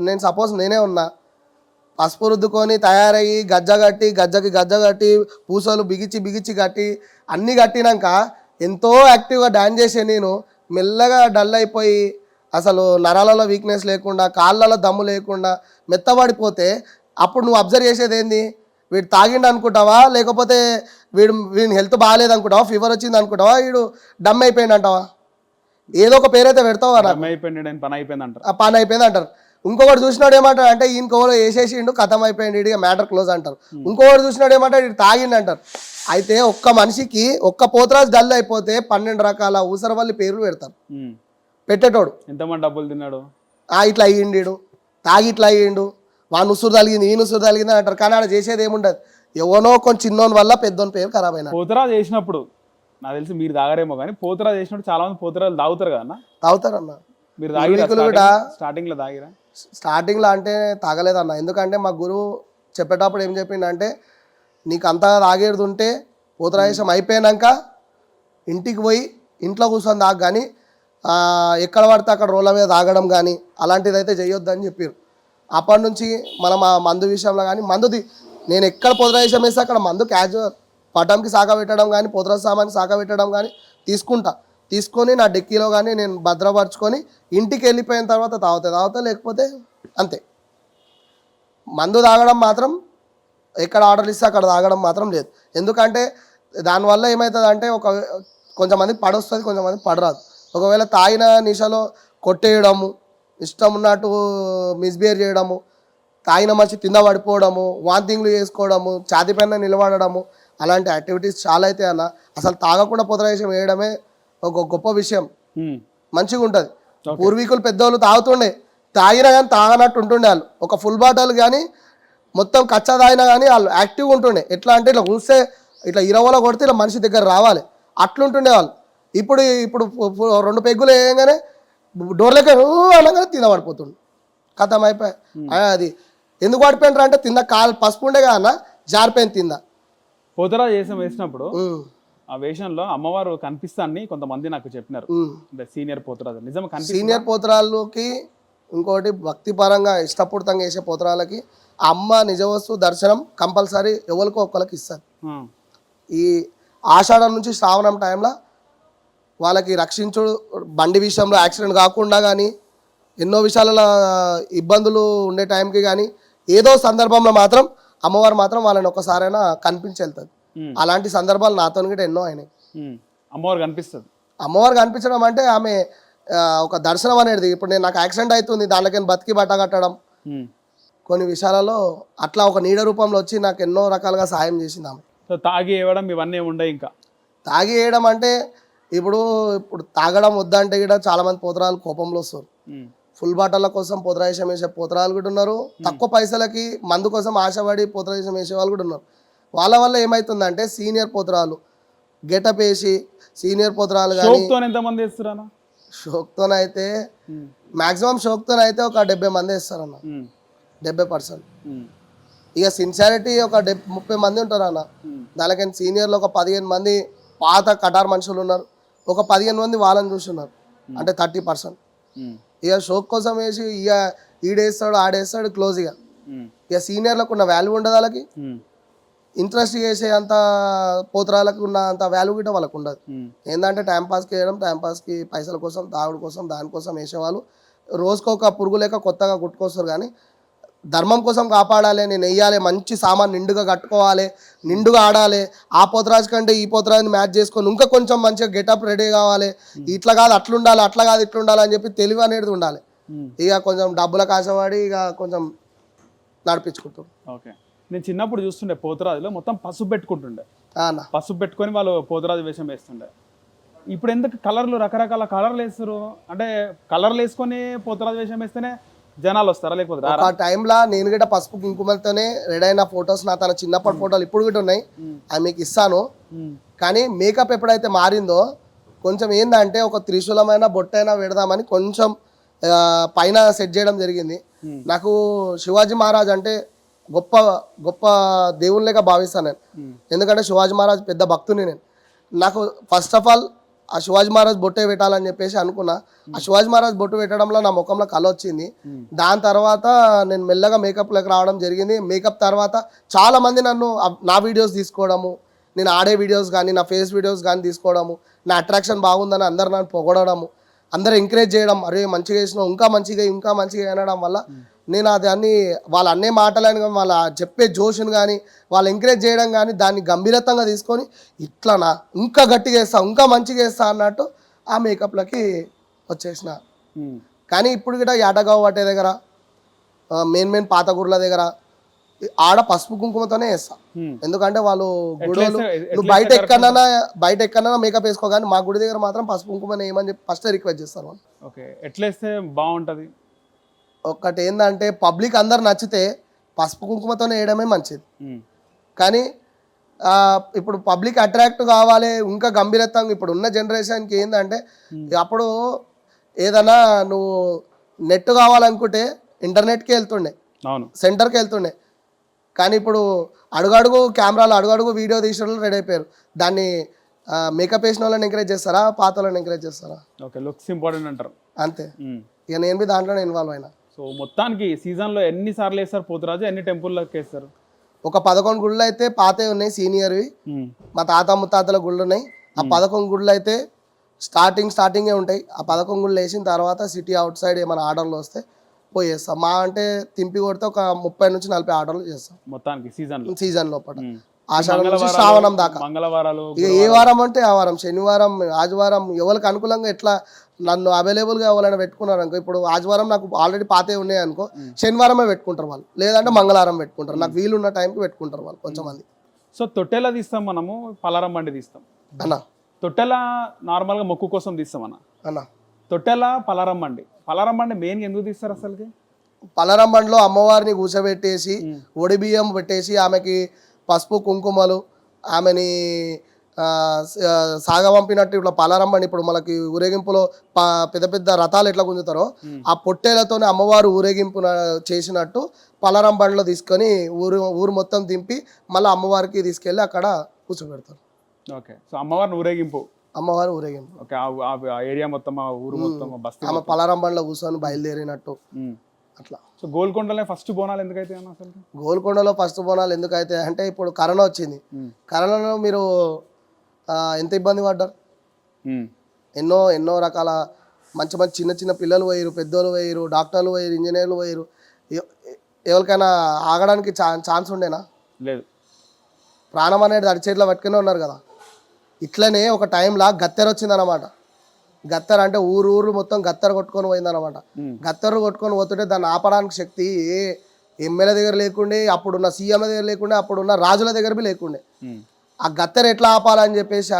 నేను సపోజ్ నేనే ఉన్నా, పసుపు రుద్దుకొని తయారయ్యి గజ్జకి గజ్జ కట్టి పూసలు బిగిచి కట్టి అన్నీ కట్టినాక ఎంతో యాక్టివ్గా డాన్స్ చేసే నేను మెల్లగా డల్ అయిపోయి అసలు నరాలలో వీక్నెస్ లేకుండా కాళ్ళలో దమ్ము లేకుండా మెత్తబడిపోతే అప్పుడు నువ్వు అబ్జర్వ్ చేసేది ఏంది? వీడు తాగిండు అనుకుంటావా, లేకపోతే వీడిని హెల్త్ బాగాలేదు అనుకుంటావా, ఫీవర్ వచ్చింది అనుకుంటావా, వీడు డమ్ అయిపోయింది అంటావా? ఏదో ఒక పేరైతే పెడతావా? పని అయిపోయింది అంటారు. ఇంకొకటి చూసినాడు ఏమంటారు అంటే ఈయనకోవలో వేసేసిండు కథం అయిపోయింది, ఇక మ్యాటర్ క్లోజ్ అంటారు. ఇంకొకటి చూసినాడు ఏమంటారు ఇటు తాగిండు అంటారు. అయితే ఒక్క మనిషికి ఒక్క పోతరాజు డల్ అయిపోతే 12 రకాల ఊసరవల్లి పేర్లు పెడతారు. పెట్టేటోడు ఎంతమంది డబ్బులు తిన్నాడు, ఇట్లా అయ్యిండు, తాగి ఇట్లా అయ్యిండు, వాడు ఉసురు తలిగింది ఈ ఉసురు తలిగింది అంటారు. కానీ ఆడ చేసేది ఏముండదు, ఎవనో కొంచెం చిన్నోని వల్ల పెద్దోని పేరు ఖరాబ్ అయినా. పోతరాజు చేసినప్పుడు నాకు తెలిసి మీరు తాగరేమో కానీ పోతరాజు చేసినప్పుడు చాలా మంది పోతరాజు తాగుతారు కదా? తాగుతారన్న. మీరు తాగిరా? స్టార్టింగ్ లో తాగిరా? స్టార్టింగ్లో అంటే తాగలేదన్న. ఎందుకంటే మా గురువు చెప్పేటప్పుడు ఏం చెప్పిండంటే, నీకు అంతగా తాగేది ఉంటే పోతరాజేశం అయిపోయాక ఇంటికి పోయి ఇంట్లో కూర్చొని తాగు, కానీ ఎక్కడ పడితే అక్కడ రోడ్ల మీద తాగడం కానీ అలాంటిది అయితే చేయొద్దని చెప్పారు. అప్పటి నుంచి మనం ఆ మందు విషయంలో కానీ నేను ఎక్కడ పోతరాజేశం వేస్తే అక్కడ మందు క్యాజువల్ పటంకి సాక పెట్టడం కానీ పోతరాజు సామాన్కి సాక పెట్టడం కానీ తీసుకొని నా డెక్కీలో కానీ నేను భద్రపరచుకొని ఇంటికి వెళ్ళిపోయిన తర్వాత తాగుతా, లేకపోతే అంతే. మందు తాగడం మాత్రం ఎక్కడ ఆర్డర్ ఇస్తే అక్కడ తాగడం మాత్రం లేదు. ఎందుకంటే దానివల్ల ఏమవుతుంది అంటే కొంతమందికి పడొస్తుంది, కొంతమందికి పడరాదు. ఒకవేళ తాగిన నిశలో కొట్టేయడము, ఇష్టం ఉన్నట్టు మిస్బిహేవ్ చేయడము, తాగిన మనిషి కింద పడిపోవడము, వాంతింగ్లు చేసుకోవడము, ఛాతీ పైన నిలబడము, అలాంటి యాక్టివిటీస్ చాలా అయితే అన్న. అసలు తాగకుండా పోతరాజేశం వేయడమే ఒక గొప్ప విషయం, మంచిగా ఉంటుంది. పూర్వీకులు పెద్దవాళ్ళు తాగుతుండే, తాగినా కానీ తాగనట్టు ఉంటుండే వాళ్ళు. ఒక ఫుల్ బాటిల్ కానీ మొత్తం కచ్చా తాగినా కానీ వాళ్ళు యాక్టివ్గా ఉంటుండే. ఎట్లా అంటే ఇట్లా కూస్తే ఇట్లా ఇరవలో కొడితే ఇలా మనిషి దగ్గర రావాలి, అట్లుంటుండే వాళ్ళు. ఇప్పుడు 2 పెగ్గులు వేయగానే డోర్లకే అనగానే తింద పడిపోతుండు, కథం అయిపోయి. అది ఎందుకు పడిపోయినారు అంటే తింద కాలు పసుపు ఉండే కదా జారిపోయింది తింద. పోతరాజు వేషం వేసినప్పుడు ఆ వేషంలో అమ్మవారు కనిపిస్తాన్ని కొంతమంది నాకు చెప్పినారు, సీనియర్ పోతరాజు. నిజంగా సీనియర్ పోతరాళ్ళకి ఇంకోటి భక్తిపరంగా ఇష్టపూర్తంగా వేసే పోతరాలకి అమ్మ నిజ వస్తువు దర్శనం కంపల్సరీ ఎవరికో ఒక్కరికి ఇస్తారు. ఈ ఆషాఢం నుంచి శ్రావణం టైంలో వాళ్ళకి రక్షించుడు, బండి విషయంలో యాక్సిడెంట్ కాకుండా కానీ ఎన్నో విషయాలలో ఇబ్బందులు ఉండే టైంకి కానీ ఏదో సందర్భంలో మాత్రం అమ్మవారు మాత్రం వాళ్ళని ఒక్కసారైనా కనిపించి వెళ్తుంది. అలాంటి సందర్భాలు నాతో కూడా ఎన్నో అయినాయి. అమ్మవారు కనిపిస్తుంది. అమ్మవారు కనిపించడం అంటే ఆమె ఒక దర్శనం అనేది. ఇప్పుడు నాకు యాక్సిడెంట్ అవుతుంది, దాంట్లోకి బతికి బట్ట కట్టడం, కొన్ని విషయాలలో అట్లా ఒక నీడ రూపంలో వచ్చి నాకు ఎన్నో రకాలుగా సాయం చేసింది ఆమె. తాగి వేయడం ఇవన్నీ ఉండవు. ఇంకా తాగి వేయడం అంటే ఇప్పుడు తాగడం వద్దంటే కూడా చాలా మంది పోతరాలు కోపంలో వస్తారు. ఫుల్ బాటల కోసం పోతరాజేశం వేసే పోతరాలు కూడా ఉన్నారు, తక్కువ పైసలకి మందు కోసం ఆశపడి పోతరాజేశం వేసే వాళ్ళు కూడా ఉన్నారు. వాళ్ళ వల్ల ఏమవుతుందంటే సీనియర్ పోతరాలు గెటప్ వేసి సీనియర్ పోతరాలు కానీ షోక్తోనైతే మ్యాక్సిమం షోక్తోనైతే ఒక 70 మంది వేస్తారన్న, 70%. ఇక సిన్సియారిటీ ఒక 30 మంది ఉంటారు అన్న. దానికని సీనియర్లు ఒక 15 మంది పాత కటార్ మనుషులు ఉన్నారు, ఒక 15 మంది వాళ్ళని చూస్తున్నారు, అంటే 30%. ఇక షోక్ కోసం వేసి ఇక ఈడేస్తాడు ఆడేస్తాడు క్లోజ్. ఇక సీనియర్లకు ఉన్న వాల్యూ ఉండదు, వాళ్ళకి ఇంట్రెస్ట్ చేసే అంత పోతరాలకు ఉన్న అంత వాల్యూ గిట్ట వాళ్ళకు ఉండదు. ఏంటంటే టైంపాస్కి వేయడం, టైంపాస్కి పైసల కోసం తాగుడు కోసం దానికోసం వేసేవాళ్ళు రోజుకొక పురుగు లేక కొత్తగా కుట్టుకొస్తారు. కానీ ధర్మం కోసం కాపాడాలి, నేను వెయ్యాలి, మంచి సామాన్ నిండుగా కట్టుకోవాలి, నిండుగా ఆడాలి, ఆ పోతరాజు కంటే ఈ పోతరాజుని మ్యాచ్ చేసుకొని ఇంకా కొంచెం మంచిగా గెటప్ రెడీ కావాలి, ఇట్లా కాదు అట్లుండాలి, అట్లా కాదు ఇట్లుండాలి అని చెప్పి తెలివి అనేది ఉండాలి. ఇక కొంచెం డబ్బులకు ఆశపడి ఇక కొంచెం నడిపించుకుంటాం. ఓకే, నేను చిన్నప్పుడు చూస్తుండే పోతరాజులో మొత్తం పసుపు పెట్టుకుంటుండే, అన్న పసుపు పెట్టుకొని వాళ్ళు పోతరాజు వేషం వేస్తుండే. ఇప్పుడు ఎందుకు కలర్లు రకరకాల కలర్లు వేస్తారు అంటే కలర్లు వేసుకొని పోతరాజు వేషం వేస్తేనే జనాలు వస్తారా లేకపోతే రారా? ఒక టైంలో నేను గిట్ట పసుపు కుంకుమలతోనే రెడీ అయిన ఫొటోస్ నా తన చిన్నప్పటి ఫోటోలు ఇప్పుడు కూడా ఉన్నాయి, అవి మీకు ఇస్తాను. కానీ మేకప్ ఎప్పుడైతే మారిందో కొంచెం ఏందంటే ఒక త్రిశూలమైన బొట్టైనా పెడదామని కొంచెం పైన సెట్ చేయడం జరిగింది. నాకు శివాజీ మహారాజ్ అంటే గొప్ప గొప్ప దేవుళ్ళగా భావిస్తాను నేను, ఎందుకంటే శివాజీ మహారాజ్ పెద్ద భక్తుని నేను. నాకు ఫస్ట్ ఆఫ్ ఆల్ ఆ శివాజీ మహారాజ్ బొట్టే పెట్టాలని చెప్పేసి అనుకున్నా. ఆ శివాజీ మహారాజ్ బొట్టు పెట్టడంలో నా ముఖంలో కళ వచ్చింది. దాని తర్వాత నేను మెల్లగా మేకప్లోకి రావడం జరిగింది. మేకప్ తర్వాత చాలా మంది నన్ను నా వీడియోస్ తీసుకోవడము, నేను ఆడే వీడియోస్ కానీ నా ఫేస్ వీడియోస్ కానీ తీసుకోవడము, నా అట్రాక్షన్ బాగుందని అందరు నన్ను పొగడము, అందరూ ఎంకరేజ్ చేయడం, అరే మంచిగా వేసినావు, ఇంకా మంచిగా అనడం వల్ల నేను దాన్ని వాళ్ళ అన్నే మాటలని కానీ వాళ్ళ చెప్పే జోషును కానీ వాళ్ళు ఎంకరేజ్ చేయడం కానీ దాన్ని గంభీరతంగా తీసుకొని ఇట్లానా ఇంకా గట్టిగా వేస్తా, ఇంకా మంచిగా వేస్తా అన్నట్టు ఆ మేకప్లకి వచ్చేసిన. కానీ ఇప్పుడు కూడా యాటగావు వాటే దగ్గర మెయిన్ పాత గుర్ల దగ్గర ఆడ పసుపు కుంకుమతోనే వేస్తా. ఎందుకంటే వాళ్ళు గుడిలో నువ్వు బయట ఎక్కడన్నా మేకప్ వేసుకో, కానీ మా గుడి దగ్గర మాత్రం పసుపు కుంకుమని ఏమని చెప్పి ఫస్ట్ రిక్వెస్ట్ చేస్తారు వాళ్ళు. ఓకే, ఎట్లా వేస్తే బాగుంటుంది? ఒకటి ఏంటంటే పబ్లిక్ అందరు నచ్చితే పసుపు కుంకుమతోనే వేయడమే మంచిది. కానీ ఇప్పుడు పబ్లిక్ అట్రాక్ట్ కావాలి, ఇంకా గంభీరత్వంగా ఇప్పుడు ఉన్న జనరేషన్కి ఏంటంటే అప్పుడు ఏదైనా నువ్వు నెట్ కావాలనుకుంటే ఇంటర్నెట్కి వెళ్తుండే, సెంటర్కి వెళ్తుండే. కానీ ఇప్పుడు అడుగడుగు కెమెరాలు అడుగడుగు వీడియో తీసిన వాళ్ళు రెడీ అయిపోయారు. దాన్ని మేకప్ వేసిన వాళ్ళని ఎంకరేజ్ చేస్తారా, పాత వాళ్ళని ఎంకరేజ్ చేస్తారా? ఓకే, లుక్స్ ఇంపార్టెంట్ అంటారు అంతే. ఇక నేను బి దాంట్లోనే ఇన్వాల్వ్ అయినా. సో మొత్తానికి సీజన్లో ఎన్నిసార్లు వేస్తారు పోతురాజు, ఎన్ని టెంపుల్లోకి వేస్తారు? ఒక 11 గుళ్ళు అయితే పాతే ఉన్నాయి, సీనియర్వి, మా తాత ముత్తాతల గుళ్ళు ఉన్నాయి. ఆ 11 గుళ్ళు అయితే స్టార్టింగే ఉంటాయి. ఆ 11 గుళ్ళు వేసిన తర్వాత సిటీ అవుట్ సైడ్ ఏమైనా ఆర్డర్లు వస్తే పోయి చేస్తాం. మా అంటే తింపి కొడితే ఒక 30 నుంచి 40 ఆర్డర్లు చేస్తాం మొత్తానికి సీజన్ లోపల. ఆషాఢం నుంచి శ్రావణం దాకా మంగళవారాలు. ఇక ఏ వారం అంటే ఆ వారం, శనివారం ఆదివారం ఎవరికి అనుకూలంగా ఎట్లా నన్ను అవైలబుల్గా ఎవరైనా పెట్టుకున్నారు అనుకో. ఇప్పుడు ఆదివారం నాకు ఆల్రెడీ పాతే ఉన్నాయి అనుకో, శనివారమే పెట్టుకుంటారు వాళ్ళు, లేదంటే మంగళవారం పెట్టుకుంటారు. నాకు వీలున్న టైంకి పెట్టుకుంటారు వాళ్ళు కొంచెం మంది. సో తొట్టెలా తీస్తాం మనము, పలారం బండి తీస్తాం అన్న. తొట్టెల నార్మల్గా మొక్కు కోసం తీస్తాం అన్న. తొట్టెల పలారం బండి మెయిన్ ఎందుకు తీస్తారు అసలుకి? పలారం బండిలో అమ్మవారిని కూర్చోబెట్టేసి ఒడి బియ్యం పెట్టేసి ఆమెకి పసుపు కుంకుమలు ఆమెని సాగవంపినట్టు ఇట్లా పలారం బండి ఇప్పుడు మనకి ఊరేగింపులో పెద్ద పెద్ద రథాలు ఎట్లా గుంజుతారో ఆ పొట్టేలతోనే అమ్మవారు ఊరేగింపు చేసినట్టు పలారం బండిలో తీసుకొని ఊరు మొత్తం దింపి మళ్ళీ అమ్మవారికి తీసుకెళ్ళి అక్కడ కూర్చోబెడతారు. ఓకే, సో అమ్మవారు ఊరేగింపు. ఓకే, ఆ ఏరియా మొత్తం, ఆ ఊరు మొత్తం బస్తీ ఆమె పలారం బండిలో కూర్చొని బయలుదేరినట్టు అట్లా. సో గోల్కొండలో ఫస్ట్ బోనాలు ఎందుకైతే అసలు? గోల్కొండలో ఫస్ట్ బోనాలు ఎందుకైతే అంటే ఇప్పుడు కరోనా వచ్చింది. కరోనాలో మీరు ఎంత ఇబ్బంది పడ్డారు. ఎన్నో రకాల మంచి చిన్న పిల్లలు పోయారు, పెద్దోళ్ళు పోయారు, డాక్టర్లు పోయారు, ఇంజనీర్లు పోయారు. ఎవరికైనా ఆగడానికి ఛాన్స్ ఉండేనా? లేదు. ప్రాణం అనేది అడిచేట్లో పట్టుకునే ఉన్నారు కదా. ఇట్లనే ఒక టైంలో గత్తెర వచ్చిందనమాట. గత్తెర అంటే ఊరు మొత్తం గత్తెర కొట్టుకొని పోయిందనమాట. గత్తెర కొట్టుకొని పోతుంటే దాన్ని ఆపడానికి శక్తి ఏ ఎమ్మెల్యే దగ్గర లేకుండే, అప్పుడున్న సీఎంల దగ్గర లేకుండే, అప్పుడున్న రాజుల దగ్గర బి లేకుండే. ఆ గత్తెర ఎట్లా ఆపాలని చెప్పేసి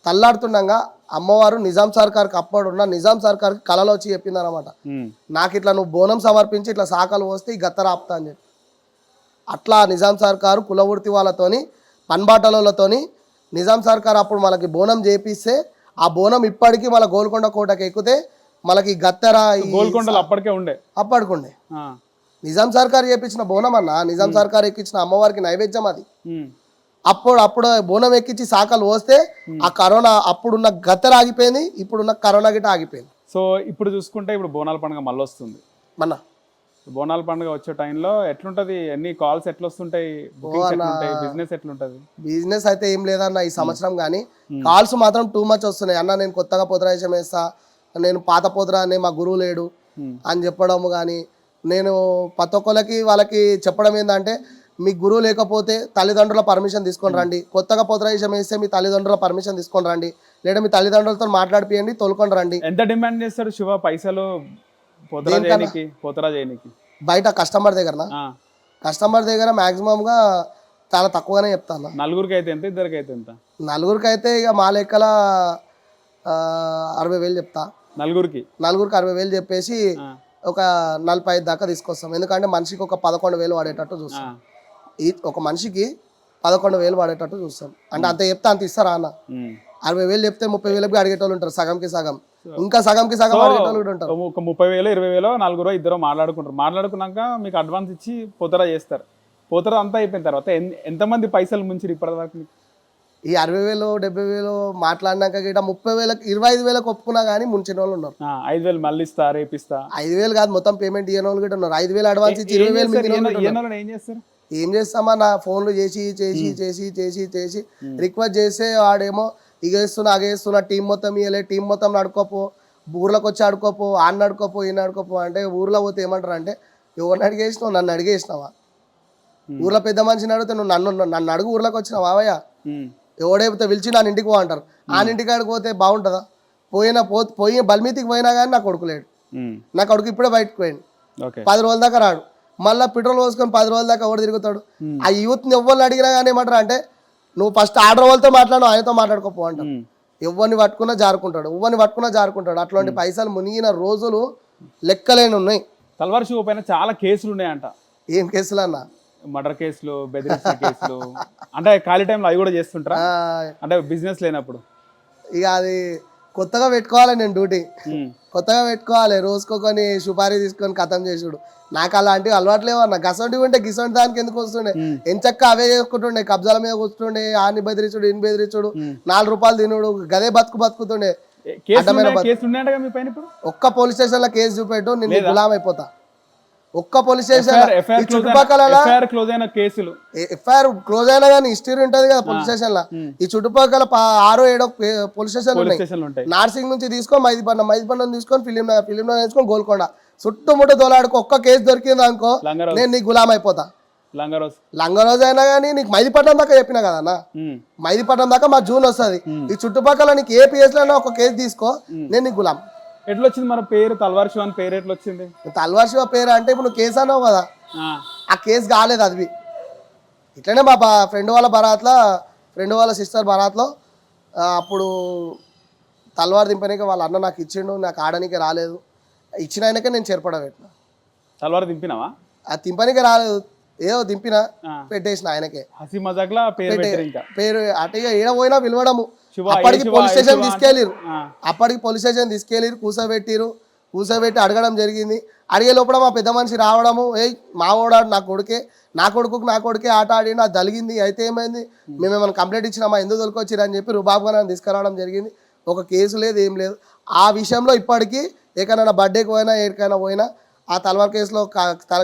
తల్లాడుతుండగా అమ్మవారు నిజాం సర్కార్కి అప్పుడున్న నిజాం సర్కార్కి కళలో వచ్చి చెప్పింది అనమాట, నాకు ఇట్లా నువ్వు బోనం సమర్పించి ఇట్లా శాఖలు వస్తే ఈ గత్తెర ఆపుతా అని చెప్పి. అట్లా నిజాం సర్కారు కులవృత్తి వాళ్ళతోని పన్బాటలతోని నిజాం సర్కార్ అప్పుడు మనకి బోనం చేపిస్తే ఆ బోనం ఇప్పటికీ మన గోల్కొండ కోటకి ఎక్కితే మనకి గత్తెర గోల్కొండలో అప్పటికుండే నిజాం సర్కార్ చేపించిన బోనం అన్న, నిజాం సర్కార్ ఎక్కించిన అమ్మవారికి నైవేద్యం అది. అప్పుడు బోనం ఎక్కించి శాఖలు వస్తే ఆ కరోనా అప్పుడున్న గత్తెర ఆగిపోయింది, ఇప్పుడున్న కరోనా గిట్ట ఆగిపోయింది. సో ఇప్పుడు చూసుకుంటే ఇప్పుడు బోనాల పండుగ మళ్ళీ వస్తుంది. మన బోనాల పండుగ వచ్చే టైంలో ఎట్లుంటది, ఎన్ని కాల్స్ ఎట్లా వస్తుంటాయి, బిజినెస్ ఎట్లుంటది? బిజినెస్ అయితే ఏం లేదన్న ఈ సంవత్సరం, కానీ కాల్స్ మాత్రం టూ మచ్ వస్తున్నాయి. అన్న నేను కొత్తగా పోతరాజం వేస్తా, నేను పాత పోతరా అనే మా గురువు లేడు అని చెప్పడము కానీ, నేను ప్రతి ఒక్కరికి వాళ్ళకి చెప్పడం ఏంటంటే మీ గురువు లేకపోతే తల్లిదండ్రుల పర్మిషన్ తీసుకొని రండి. కొత్తగా పోతరాజేశం వేస్తే మీ తల్లిదండ్రుల పర్మిషన్ తీసుకొని రండి, లేదా మీ తల్లిదండ్రులతో మాట్లాడిపియండి, తోలుకొని రండి. ఎంత డిమాండ్ చేస్తాడు శివ పైసలు పోతరా చేయనికి? బయట కస్టమర్ దగ్గర మాక్సిమంగా చాలా తక్కువగానే చెప్తాను. నలుగురికి అయితే ఎంత, ఇద్దరికి అయితే ఎంత? నలుగురికి అయితే ఇక మా లెక్కల 60,000 చెప్తా. నలుగురికి 60,000 చెప్పేసి ఒక 45 దాకా తీసుకొస్తాం. ఎందుకంటే మనిషికి ఒక 11,000 వాడేటట్టు చూస్తాం. ఒక మనిషికి 11,000 వాడేటట్టు చూస్తాం. అంటే అంత చెప్తే అంత ఇస్తారా అన్న? 60,000 చెప్తే 30,000కి అడిగేటోళ్ళు ఉంటారు, సగంకి సగం, ఇంకా సగంకి సగం అడిగేటోళ్ళు కూడా ఉంటారు. ఒక 30,000 20,000 నలుగురో ఇద్దరు మాట్లాడుకున్నాక మీకు అడ్వాన్స్ ఇచ్చి పోతరా చేస్తారు. పోతరా అంతా అయిపోయిన తర్వాత ఎంతమంది పైసలు ముంచి ఇప్పటివరకు? ఈ 60,000 70,000 మాట్లాడినాక గిట్ట 30,000 25,000 ఒప్పుకున్నా కానీ ముంచిన వాళ్ళు ఉన్నారు. 5,000 మళ్ళీ ఇస్తా రేపిస్తా. 5,000 కాదు, మొత్తం పేమెంట్ ఇయ్యని వాళ్ళు కూడా ఉన్నారు. 5,000 అడ్వాన్స్ ఇచ్చి 20,000 ఏం చేస్తారు? ఏం చేస్తామా, నా ఫోన్లు చేసి చేసి చేసి చేసి చేసి రిక్వెస్ట్ చేస్తే వాడేమో ఇగేస్తున్నా అగేస్తున్నా, టీం మొత్తం ఇయ్యలే, టీం మొత్తం నడుకోపో, ఊర్లోకి వచ్చి ఆడుకోపో, ఆన్న ఆడుకోపో, ఈయన ఆడుకోపో అంటే ఊర్లో పోతే ఏమంటారు అంటే ఎవరిని అడిగేసినావు, నన్ను అడిగేసినావా? ఊర్లో పెద్ద మనిషిని అడిగితే నువ్వు నన్ను అడుగు ఊర్లోకి వచ్చినావు అవయ్యా, ఎవడైతే పిలిచి నన్ను ఇంటికి పో అంటారు. ఆయన ఇంటికి ఆడికి పోతే బాగుంటుందా? పోయి బల్మీతికి పోయినా కానీ నా కొడుకు లేడు. నా కొడుకు ఇప్పుడే బయటకు పోయింది, 10 రోజుల దాకా రాడు. మళ్ళీ పెట్రోల్ పోసుకొని 10 రోజుల దాకా ఎవడు తిరుగుతాడు? ఆ యూత్ని ఎవరిని అడిగినా కానీ ఏమంటారు అంటే నువ్వు ఫస్ట్ ఆర్డర్ వాళ్ళతో మాట్లాడు, ఆయనతో మాట్లాడుకోపో అంటారు. ఎవరిని పట్టుకున్నా జారుకుంటాడు. అట్లాంటి పైసలు మునిగిన రోజులు లెక్కలేని ఉన్నాయి. తల్వార్ శివ పైన చాలా కేసులు ఉన్నాయంట. ఏం కేసులు అన్న? మర్డర్ కేసులు, బెదిరించిన కేసులు. అంటే ఖాళీ టైంలో అవి కూడా చేస్తుంటారా? అంటే బిజినెస్ లేనప్పుడు ఇక అది కొత్తగా పెట్టుకోవాలి, నేను డ్యూటీ కొత్తగా పెట్టుకోవాలి. రోజుకొకని సుపారీ తీసుకొని ఖతం చేసుడు. నాకు అలాంటివి అలవాట్లేవు అన్న. గసంటివి ఉంటే గిసంటి దానికి ఎందుకు వస్తుండే? ఎంచక్క అవే చేసుకుంటుండే, కబ్జాల మీద కూర్చుండే, ఆని బెదిరించుడు, ఇన్ని బెదిరించుడు, 4 రూపాయలు తినుడు, గదే బతుకుతుండే. ఒక్క పోలీస్ స్టేషన్ లో కేసు చూపెట్టు, నేను గులాం అయిపోతా. ఒక్క పోలీస్ స్టేషన్ చుట్టుపక్కల ఎఫ్ఐఆర్ క్లోజ్ అయినా కానీ హిస్టరీ ఉంటది కదా పోలీస్ స్టేషన్ లో. ఈ చుట్టుపక్కల 6-7 పోలీస్ స్టేషన్లు ఉన్నాయి. నార్సింగ్ నుంచి తీసుకొని మైదిపట్నం తీసుకొని ఫిలిం నగర్ తీసుకొని గోల్కొండ చుట్టుముట్టు దోలాడుకో. ఒక్క కేసు దొరికింది అనుకో, నేను నీకు గులాం అయిపోతా. లంగరోజు అయినా కానీ నీకు మైదిపట్నం దాకా చెప్పినా కదా అన్న, మైదిపట్నం దాకా మా జూన్ వస్తుంది. ఈ చుట్టుపక్కల నీకు ఏ పిఎస్ లో ఒక కేసు తీసుకో, నేను నీకు గులాం. ఎట్లా వచ్చింది మన పేరు తల్వార్ శివ అని పేరు? ఎట్లా వచ్చింది తల్వార్ శివ పేరు? అంటే ఇప్పుడు నువ్వు కేసు అన్నావు కదా, ఆ కేసు కాలేదు అది. ఇట్లనే మా ఫ్రెండ్ వాళ్ళ సిస్టర్ బరాత్లో అప్పుడు తల్వార్ దింపనీకి వాళ్ళ అన్న నాకు ఇచ్చిండు, నాకు ఆడనీకే రాలేదు. ఇచ్చిన ఆయనకే నేను చేర్పడబెట్టిన. తల్వార్ దింపినావా? అది దింపనీకే రాలేదు, ఏదో దింపిన పెట్టేసిన ఆయనకే. పేరు అటు ఈడ పోయినా పిలవడము. అప్పటికి పోలీస్ స్టేషన్ తీసుకెళ్ళిరు, కూర్చోబెట్టి అడగడం జరిగింది. అడిగే లోపల మా పెద్ద మనిషి రావడము, మా ఓడాడు నా కొడుకే ఆట ఆడి నాకు జరిగింది. అయితే ఏమైంది, మేమేమైనా కంప్లైంట్ ఇచ్చినామా, ఎందుకు దొరికొచ్చిరు అని చెప్పి రుబాబుగా నన్ను తీసుకురావడం జరిగింది. ఒక కేసు లేదు, ఏం లేదు. ఆ విషయంలో ఇప్పటికీ ఎక్కడైనా బర్త్డేకి పోయినా ఎక్కడికైనా పోయినా ఆ తల్వార్ కేసులో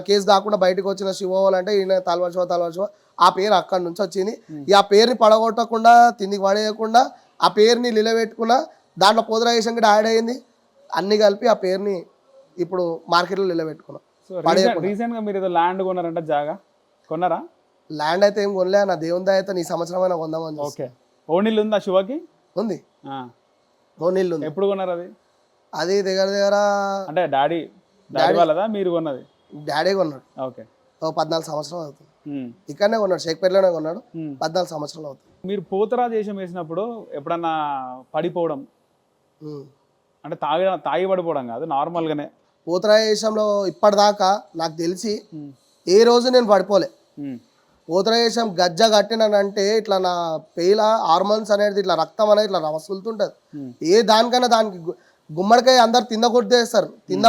కేసు కాకుండా బయటకు వచ్చిన శివోలు అంటే ఈయన తల్వార్ శివ ఆ పేరు అక్కడి నుంచి వచ్చింది. ఆ పేరుని పడగొట్టకుండా, తిండికి పడేయకుండా, ఆ పేరుని నిలబెట్టుకున్నా, దాంట్లో పోతరాజేశం కూడా యాడ్ అయింది. అన్ని కలిపి ఆ పేరుని ఇప్పుడు మార్కెట్లో నిలబెట్టుకున్నాం. రీసెంట్ గా మీరు ఏదో ల్యాండ్ కొన్నారంట, జాగా కొన్నారా? ల్యాండ్ అయితే ఏం కొనలే నా, దేవుని దయ అయితే నీ సంవత్సరం అయినా కొందామని. ఓకే, ఓనిల్ ఉందా శివకి? ఉంది, ఓనిల్ ఉంది. ఎప్పుడు కొన్నారు అది? అది దగ్గర అంటే డాడీ వాళ్ళదా మీరు కొన్నది? డాడీ కొన్నాడు. ఓకే, 14 సంవత్సరాలు అవుతుంది. ఇక్కడనే కొన్నాడు, షేక్పేటలోనే కొన్నాడు. 14 సంవత్సరాలు అవుతుంది. మీరు పోతరాజేశం వేసినప్పుడు ఎప్పుడన్నా పడిపోవడం అంటే తాగి పడిపోవడం కాదు, నార్మల్ గానే పోతరాజేశంలో ఇప్పటిదాకా నాకు తెలిసి ఏ రోజు నేను పడిపోలే. పోతరాజేశం గజ్జ కట్టినానంటే ఇట్లా నా పేల హార్మోన్స్ అనేది ఇట్లా రక్తం అనేది ఇట్లా వసులుతుంటది. ఏ దానికైనా దానికి గుమ్మడికాయ అందరు తింద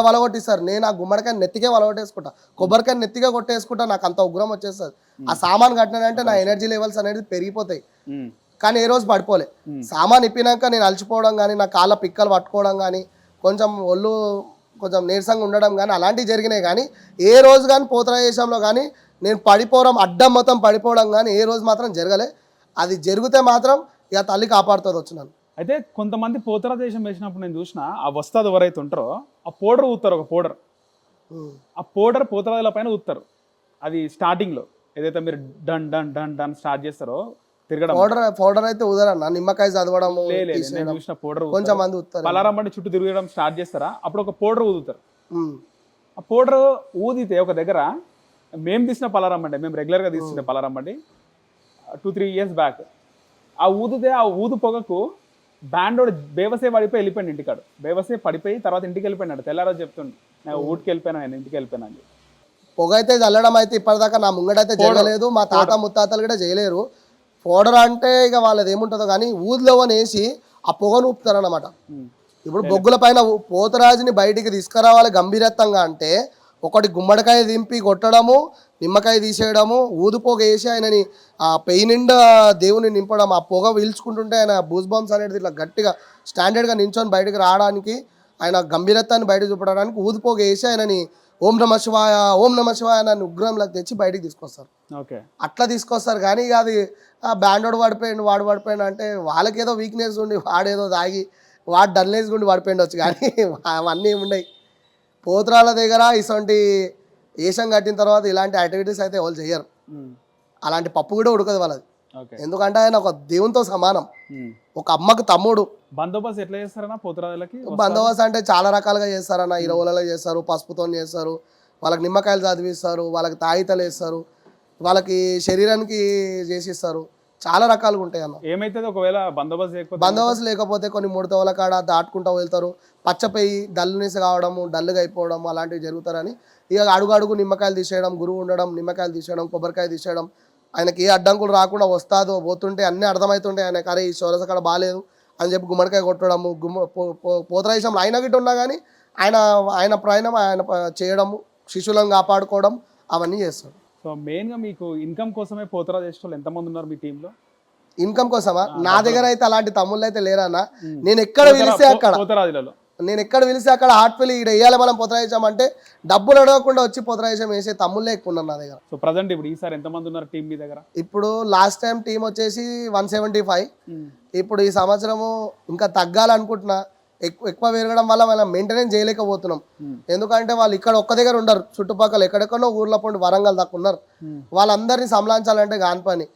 వలగొట్టిస్తారు. నేను ఆ గుమ్మడికాయ నెత్తికే వలగొట్టేసుకుంటా, కొబ్బరికాయ నెత్తిగా కొట్టేసుకుంటా. నాకు అంత ఉగ్రం వచ్చేస్తుంది. ఆ సామాన్ కట్టినానంటే నా ఎనర్జీ లెవెల్స్ అనేది పెరిగిపోతాయి. కానీ ఏ రోజు పడిపోలే. సామాన్ ఇప్పినాక నేను అలసిపోవడం కానీ, నా కాళ్ళ పిక్కలు పట్టుకోవడం కానీ, కొంచెం ఒళ్ళు కొంచెం నీరసంగా ఉండడం కానీ అలాంటివి జరిగినాయి. కానీ ఏ రోజు కానీ పోతరాజేశంలో కానీ నేను పడిపోవడం, అడ్డం మొత్తం పడిపోవడం కానీ ఏ రోజు మాత్రం జరగలే. అది జరిగితే మాత్రం ఇక తల్లి కాపాడుతుంది వచ్చినాను. అయితే కొంతమంది పోతరాజేశం వేసినప్పుడు నేను చూసిన ఆ వస్తాది ఎవరైతే ఉంటారో ఆ పౌడర్ ఊతారు, ఒక పౌడర్ ఆ పౌడర్ పోతరాజుల పైన ఊతారు. అది స్టార్టింగ్లో ఏదైతే మీరు done done done done start చేస్తారో తిరగడం. పౌడర్ అయితే ఉదరన్న, నిమ్మకాయ చదవడము నేను చూసిన పౌడర్ కొంచెం మంది ఊతారు. పలారం బండి చుట్టూ తిరగడం స్టార్ట్ చేస్తారా, అప్పుడు ఒక పౌడర్ ఊదుతారు. ఆ పౌడర్ ఊదితే ఒక దగ్గర మేము తీసిన పలారం బండి, మేము రెగ్యులర్గా తీసుకునే పలారం బండి 2-3 years బ్యాక్, ఆ ఊదితే ఆ ఊదు పొగకు బ్యాండోడు బేవసే పడిపోయి వెళ్ళిపోయాడు ఇంటికాడు. బేవసే పడిపోయి తర్వాత ఇంటికి వెళ్ళిపోయినాడు. తెల్లారో చెప్తుండే నేను ఊటికి వెళ్ళిపోయినా, నేను ఇంటికి వెళ్ళిపోయినా అని. పొగ అయితే చల్లడం అయితే ఇప్పటిదాకా నా ముంగడైతే జరగలేదు, మా తాత ముత్తాతలు కూడా చేయలేరు. పౌడర్ అంటే ఇక వాళ్ళది ఏముంటుందో కానీ ఊదిలో వేసి ఆ పొగను ఊపుతారు అన్నమాట. ఇప్పుడు బొగ్గుల పైన పోతరాజుని బయటికి తీసుకురావాలి గంభీరత్వంగా అంటే ఒకటి గుమ్మడికాయ దింపి కొట్టడము, నిమ్మకాయ తీసేయడము, ఊదు పొగ వేసి ఆయనని ఆ పెయి నిండా దేవుని నింపడం, ఆ పొగ పీల్చుకుంటుంటే ఆయన బూస్ బాంబ్స్ అనేది ఇట్లా గట్టిగా స్టాండర్డ్గా నించొని బయటకు రావడానికి, ఆయన గంభీరత్వాన్ని బయటకు చూపడానికి ఊదు పొగ వేసి ఆయనని ఓం నమ శివాయ ఓం నమ శివాయ అని ఉగ్రంలోకి తెచ్చి బయటికి తీసుకొస్తారు. అట్లా తీసుకొస్తారు. కానీ ఇక అది బ్యాండోడు వాడు పడిపోయాడు అంటే వాళ్ళకి ఏదో వీక్నెస్ ఉండి వాడేదో తాగి వాడు డల్నెస్ ఉండి పడిపోయిండొచ్చు, కానీ అవన్నీ ఉండయి. పోతురాళ్ళ దగ్గర ఇటువంటి ఏషం కట్టిన తర్వాత ఇలాంటి యాక్టివిటీస్ అయితే వాళ్ళు చెయ్యరు. అలాంటి పప్పు కూడా ఉడకదు వాళ్ళది. ఎందుకంటే ఆయన ఒక దేవునితో సమానం, ఒక అమ్మకు తమ్ముడు. బందోబస్తు ఎట్లా చేస్తారన్నా పోతురాజులకి? బందోబస్తు అంటే చాలా రకాలుగా చేస్తారన్న. ఇరవలలో చేస్తారు, పసుపుతో చేస్తారు, వాళ్ళకి నిమ్మకాయలు చదివిస్తారు, వాళ్ళకి తాయితలు వేస్తారు, వాళ్ళకి శరీరానికి చేసిస్తారు. చాలా రకాలుగా ఉంటాయి అన్న. ఏమైతే ఒకవేళ బందోబస్తు లేకపోతే కొన్ని 3 తోల కాడ దాటుకుంటూ వెళ్తారు. పచ్చపెయ్యి డల్నెస్ కావడము, డల్లుగా అయిపోవడం అలాంటివి జరుగుతారని ఇక అడుగు నిమ్మకాయలు తీసేయడం, గురువు ఉండడం, నిమ్మకాయలు తీసేయడం, కొబ్బరికాయ తీసేయడం, ఆయనకి ఏ అడ్డంకులు రాకుండా వస్తాదో పోతుంటే అన్నీ అర్థమవుతుంటే ఆయనకు అరే ఈ సొరస కాడ బాగాలేదు అని చెప్పి గుమ్మడికాయ కొట్టడము, పోతరాజంలో ఆయన గిట్ట ఉన్నా కానీ ఆయన ప్రయాణం ఆయన చేయడము, శిష్యులను కాపాడుకోవడం అవన్నీ చేస్తాడు. సో మెయిన్గా మీకు ఇన్కమ్ కోసమే పోతరాజు చేసే వాళ్ళు ఎంతమంది ఉన్నారు మీ టీంలో? ఇన్కమ్ కోసమా? నా దగ్గర అయితే అలాంటి తమ్ముళ్ళు అయితే లేరన్నా. నేను ఎక్కడ పిలిస్తే అక్కడ హార్ట్ఫుల్ ఇక్కడ వేయాలి మనం పోతరాజం అంటే డబ్బులు అడగకుండా వచ్చి పోతరాజం వేసే తమ్ముళ్ళే ఎక్కువ ఉన్నారు నా దగ్గర. సో ప్రజెంట్ ఇప్పుడు ఈసారి ఎంతమంది ఉన్నారు టీం మీ దగ్గర? ఇప్పుడు లాస్ట్ టైం టీం వచ్చేసి 175. ఇప్పుడు ఈ సంవత్సరము ఇంకా తగ్గాలనుకుంటున్నా. ఎక్కువ పెరగడం వల్ల మనం మెయింటెనెన్స్ చేయలేకపోతున్నాం. ఎందుకంటే వాళ్ళు ఇక్కడ ఒక్క దగ్గర ఉండరు, చుట్టుపక్కల ఎక్కడెక్కడో ఊర్లో పండి వరంగల్ దాకా ఉన్నారు. వాళ్ళందరినీ సంలాంచాలంటే కాని పని.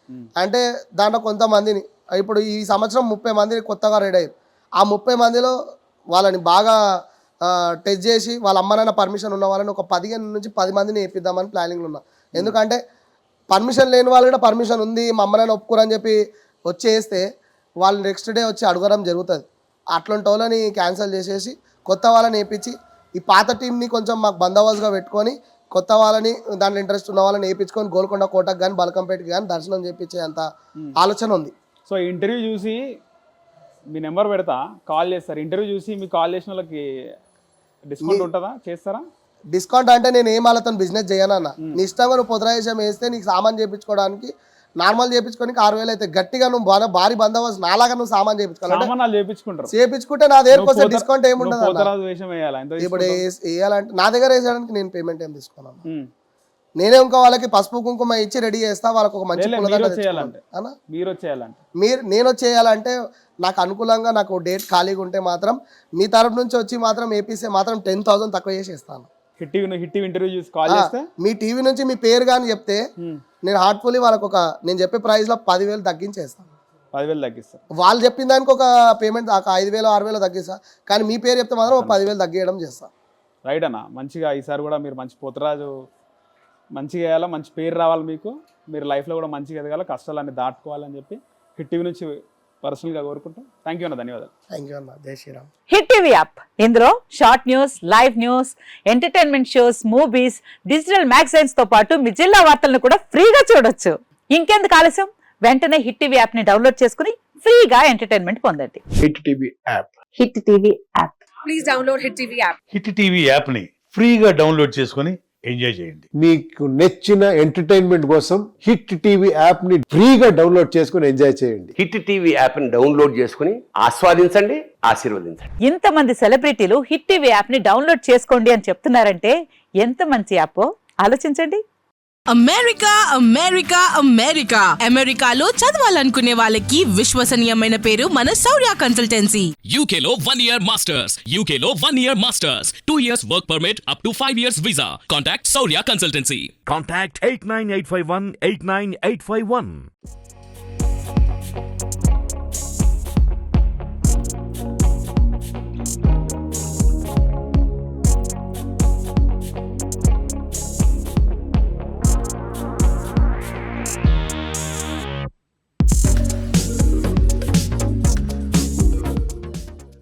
అంటే దాంట్లో కొంతమందిని ఇప్పుడు ఈ సంవత్సరం 30 మందిని కొత్తగా రెడీ అయ్యారు. ఆ 30 మందిలో వాళ్ళని బాగా టెస్ట్ చేసి వాళ్ళ అమ్మనైనా పర్మిషన్ ఉన్న వాళ్ళని ఒక 15 నుంచి 10 మందిని వేపిద్దామని ప్లానింగ్లో ఉన్నా. ఎందుకంటే పర్మిషన్ లేని వాళ్ళు కూడా పర్మిషన్ ఉంది మా అమ్మనైనా ఒప్పుకోరని చెప్పి వచ్చేస్తే వాళ్ళు నెక్స్ట్ డే వచ్చి అడగడం జరుగుతుంది. అట్లాంటి వాళ్ళని క్యాన్సిల్ చేసేసి కొత్త వాళ్ళని వేయించి ఈ పాత టీంని కొంచెం మాకు బందోబస్తుగా పెట్టుకొని కొత్త వాళ్ళని దాంట్లో ఇంట్రెస్ట్ ఉన్న వాళ్ళని వేయించుకొని గోల్కొండ కోటకు కానీ బల్కంపేటకి కానీ దర్శనం చేయించే అంత ఆలోచన ఉంది. సో ఇంటర్వ్యూ చూసి మీ నెంబర్ పెడతా, కాల్ చేస్తారు. ఇంటర్వ్యూ చూసి మీ కాల్ చేసిన వాళ్ళకి డిస్కౌంట్ ఉంటుందా? చేస్తారా డిస్కౌంట్? అంటే నేను ఏం వాళ్ళతో బిజినెస్ చేయనన్న. నీ ఇష్టంగా నువ్వు పొద్దురాజం వేస్తే నీకు సామాన్ చేయించుకోవడానికి నార్మల్ చేయించుకోనికి 6,000 అయితే గట్టిగా నువ్వు భారీ బందోబస్తు నాలాగా నువ్వు సామాన్ చేయించుకుంటే నా దగ్గరకు వస్తే డిస్కౌంట్ ఏముండదు. ఇప్పుడు వేయాలంటే నా దగ్గర వేసేయడానికి నేను పేమెంట్ ఏం తీసుకున్నాను. నేనే ఇంకా వాళ్ళకి పసుపు కుంకుమ ఇచ్చి రెడీ చేస్తా. వాళ్ళకి ఒక మంచి నేను చేయాలంటే నాకు అనుకూలంగా నాకు డేట్ ఖాళీగా ఉంటే మాత్రం మీ తరఫు నుంచి వచ్చి మాత్రం ఏపీసీ మాత్రం 10,000 తక్కువ చేసి ఇస్తాను. మీ టీవీ నుంచి మీ పేరు కానీ చెప్తే నేను హార్ట్ఫుల్లీ వాళ్ళకి నేను చెప్పే ప్రైస్ లో 10,000 తగ్గించేస్తాను. 10,000 తగ్గిస్తా. వాళ్ళు చెప్పిన దానికి ఒక పేమెంట్ 5,000 6,000 తగ్గిస్తా. కానీ మీ పేరు చెప్తే మాత్రం 10,000 తగ్గియడం చేస్తా. రైట్ అన్న. మంచిగా ఈసారి కూడా మీరు మంచి పోతరాజు మంచిగా వేయాలా, మంచి పేరు రావాలి మీకు, మీరు లైఫ్లో కూడా మంచిగా ఎదగాల, కష్టాలన్నీ దాటుకోవాలని చెప్పి హిట్ టీవీ నుంచి పర్సనల్గా కోరుకుంటాం. థ్యాంక్ యూ అన్న, ధన్యవాదాలు. థ్యాంక్ యూ అన్న, జై శ్రీరామ్. హిట్ టీవీ యాప్, ఇందులో short news, live news, entertainment shows, movies, digital magazines తో పాటు మీ జిల్లా వార్తలను కూడా ఫ్రీగా చూడొచ్చు. ఇంకెందుకు ఆలస్యం, వెంటనే హిట్ టీవీ యాప్ ని డౌన్లోడ్ చేసుకుని ఫ్రీగా ఎంటర్టైన్మెంట్ పొందండి. Hit TV app. Hit TV app. Please download hit TV app. Hit TV app ని ఫ్రీగా డౌన్లోడ్ చేసుకుని ఎంజాయ్ చేయండి. మీకు నచ్చిన ఎంటర్టైన్మెంట్ కోసం హిట్ టీవీ యాప్ ని ఫ్రీగా డౌన్లోడ్ చేసుకుని ఎంజాయ్ చేయండి. హిట్ టీవీ యాప్ ని డౌన్లోడ్ చేసుకుని ఆస్వాదించండి, ఆశీర్వదించండి. ఇంతమంది సెలబ్రిటీలు హిట్ టీవీ యాప్ ని డౌన్లోడ్ చేసుకోండి అని చెప్తున్నారంటే ఎంత మంచి యాప్ ఆలోచించండి. అమెరికా అమెరికా అమెరికా అమెరికాలో చదవాలనుకునే వాళ్ళకి విశ్వసనీయమైన పేరు మన శౌర్య consultancy. UK Law 1 Year Masters. UK Law 1 Year Masters. 2 years work permit up to 5 years visa. Contact Saurya Consultancy. Contact 89851 89851.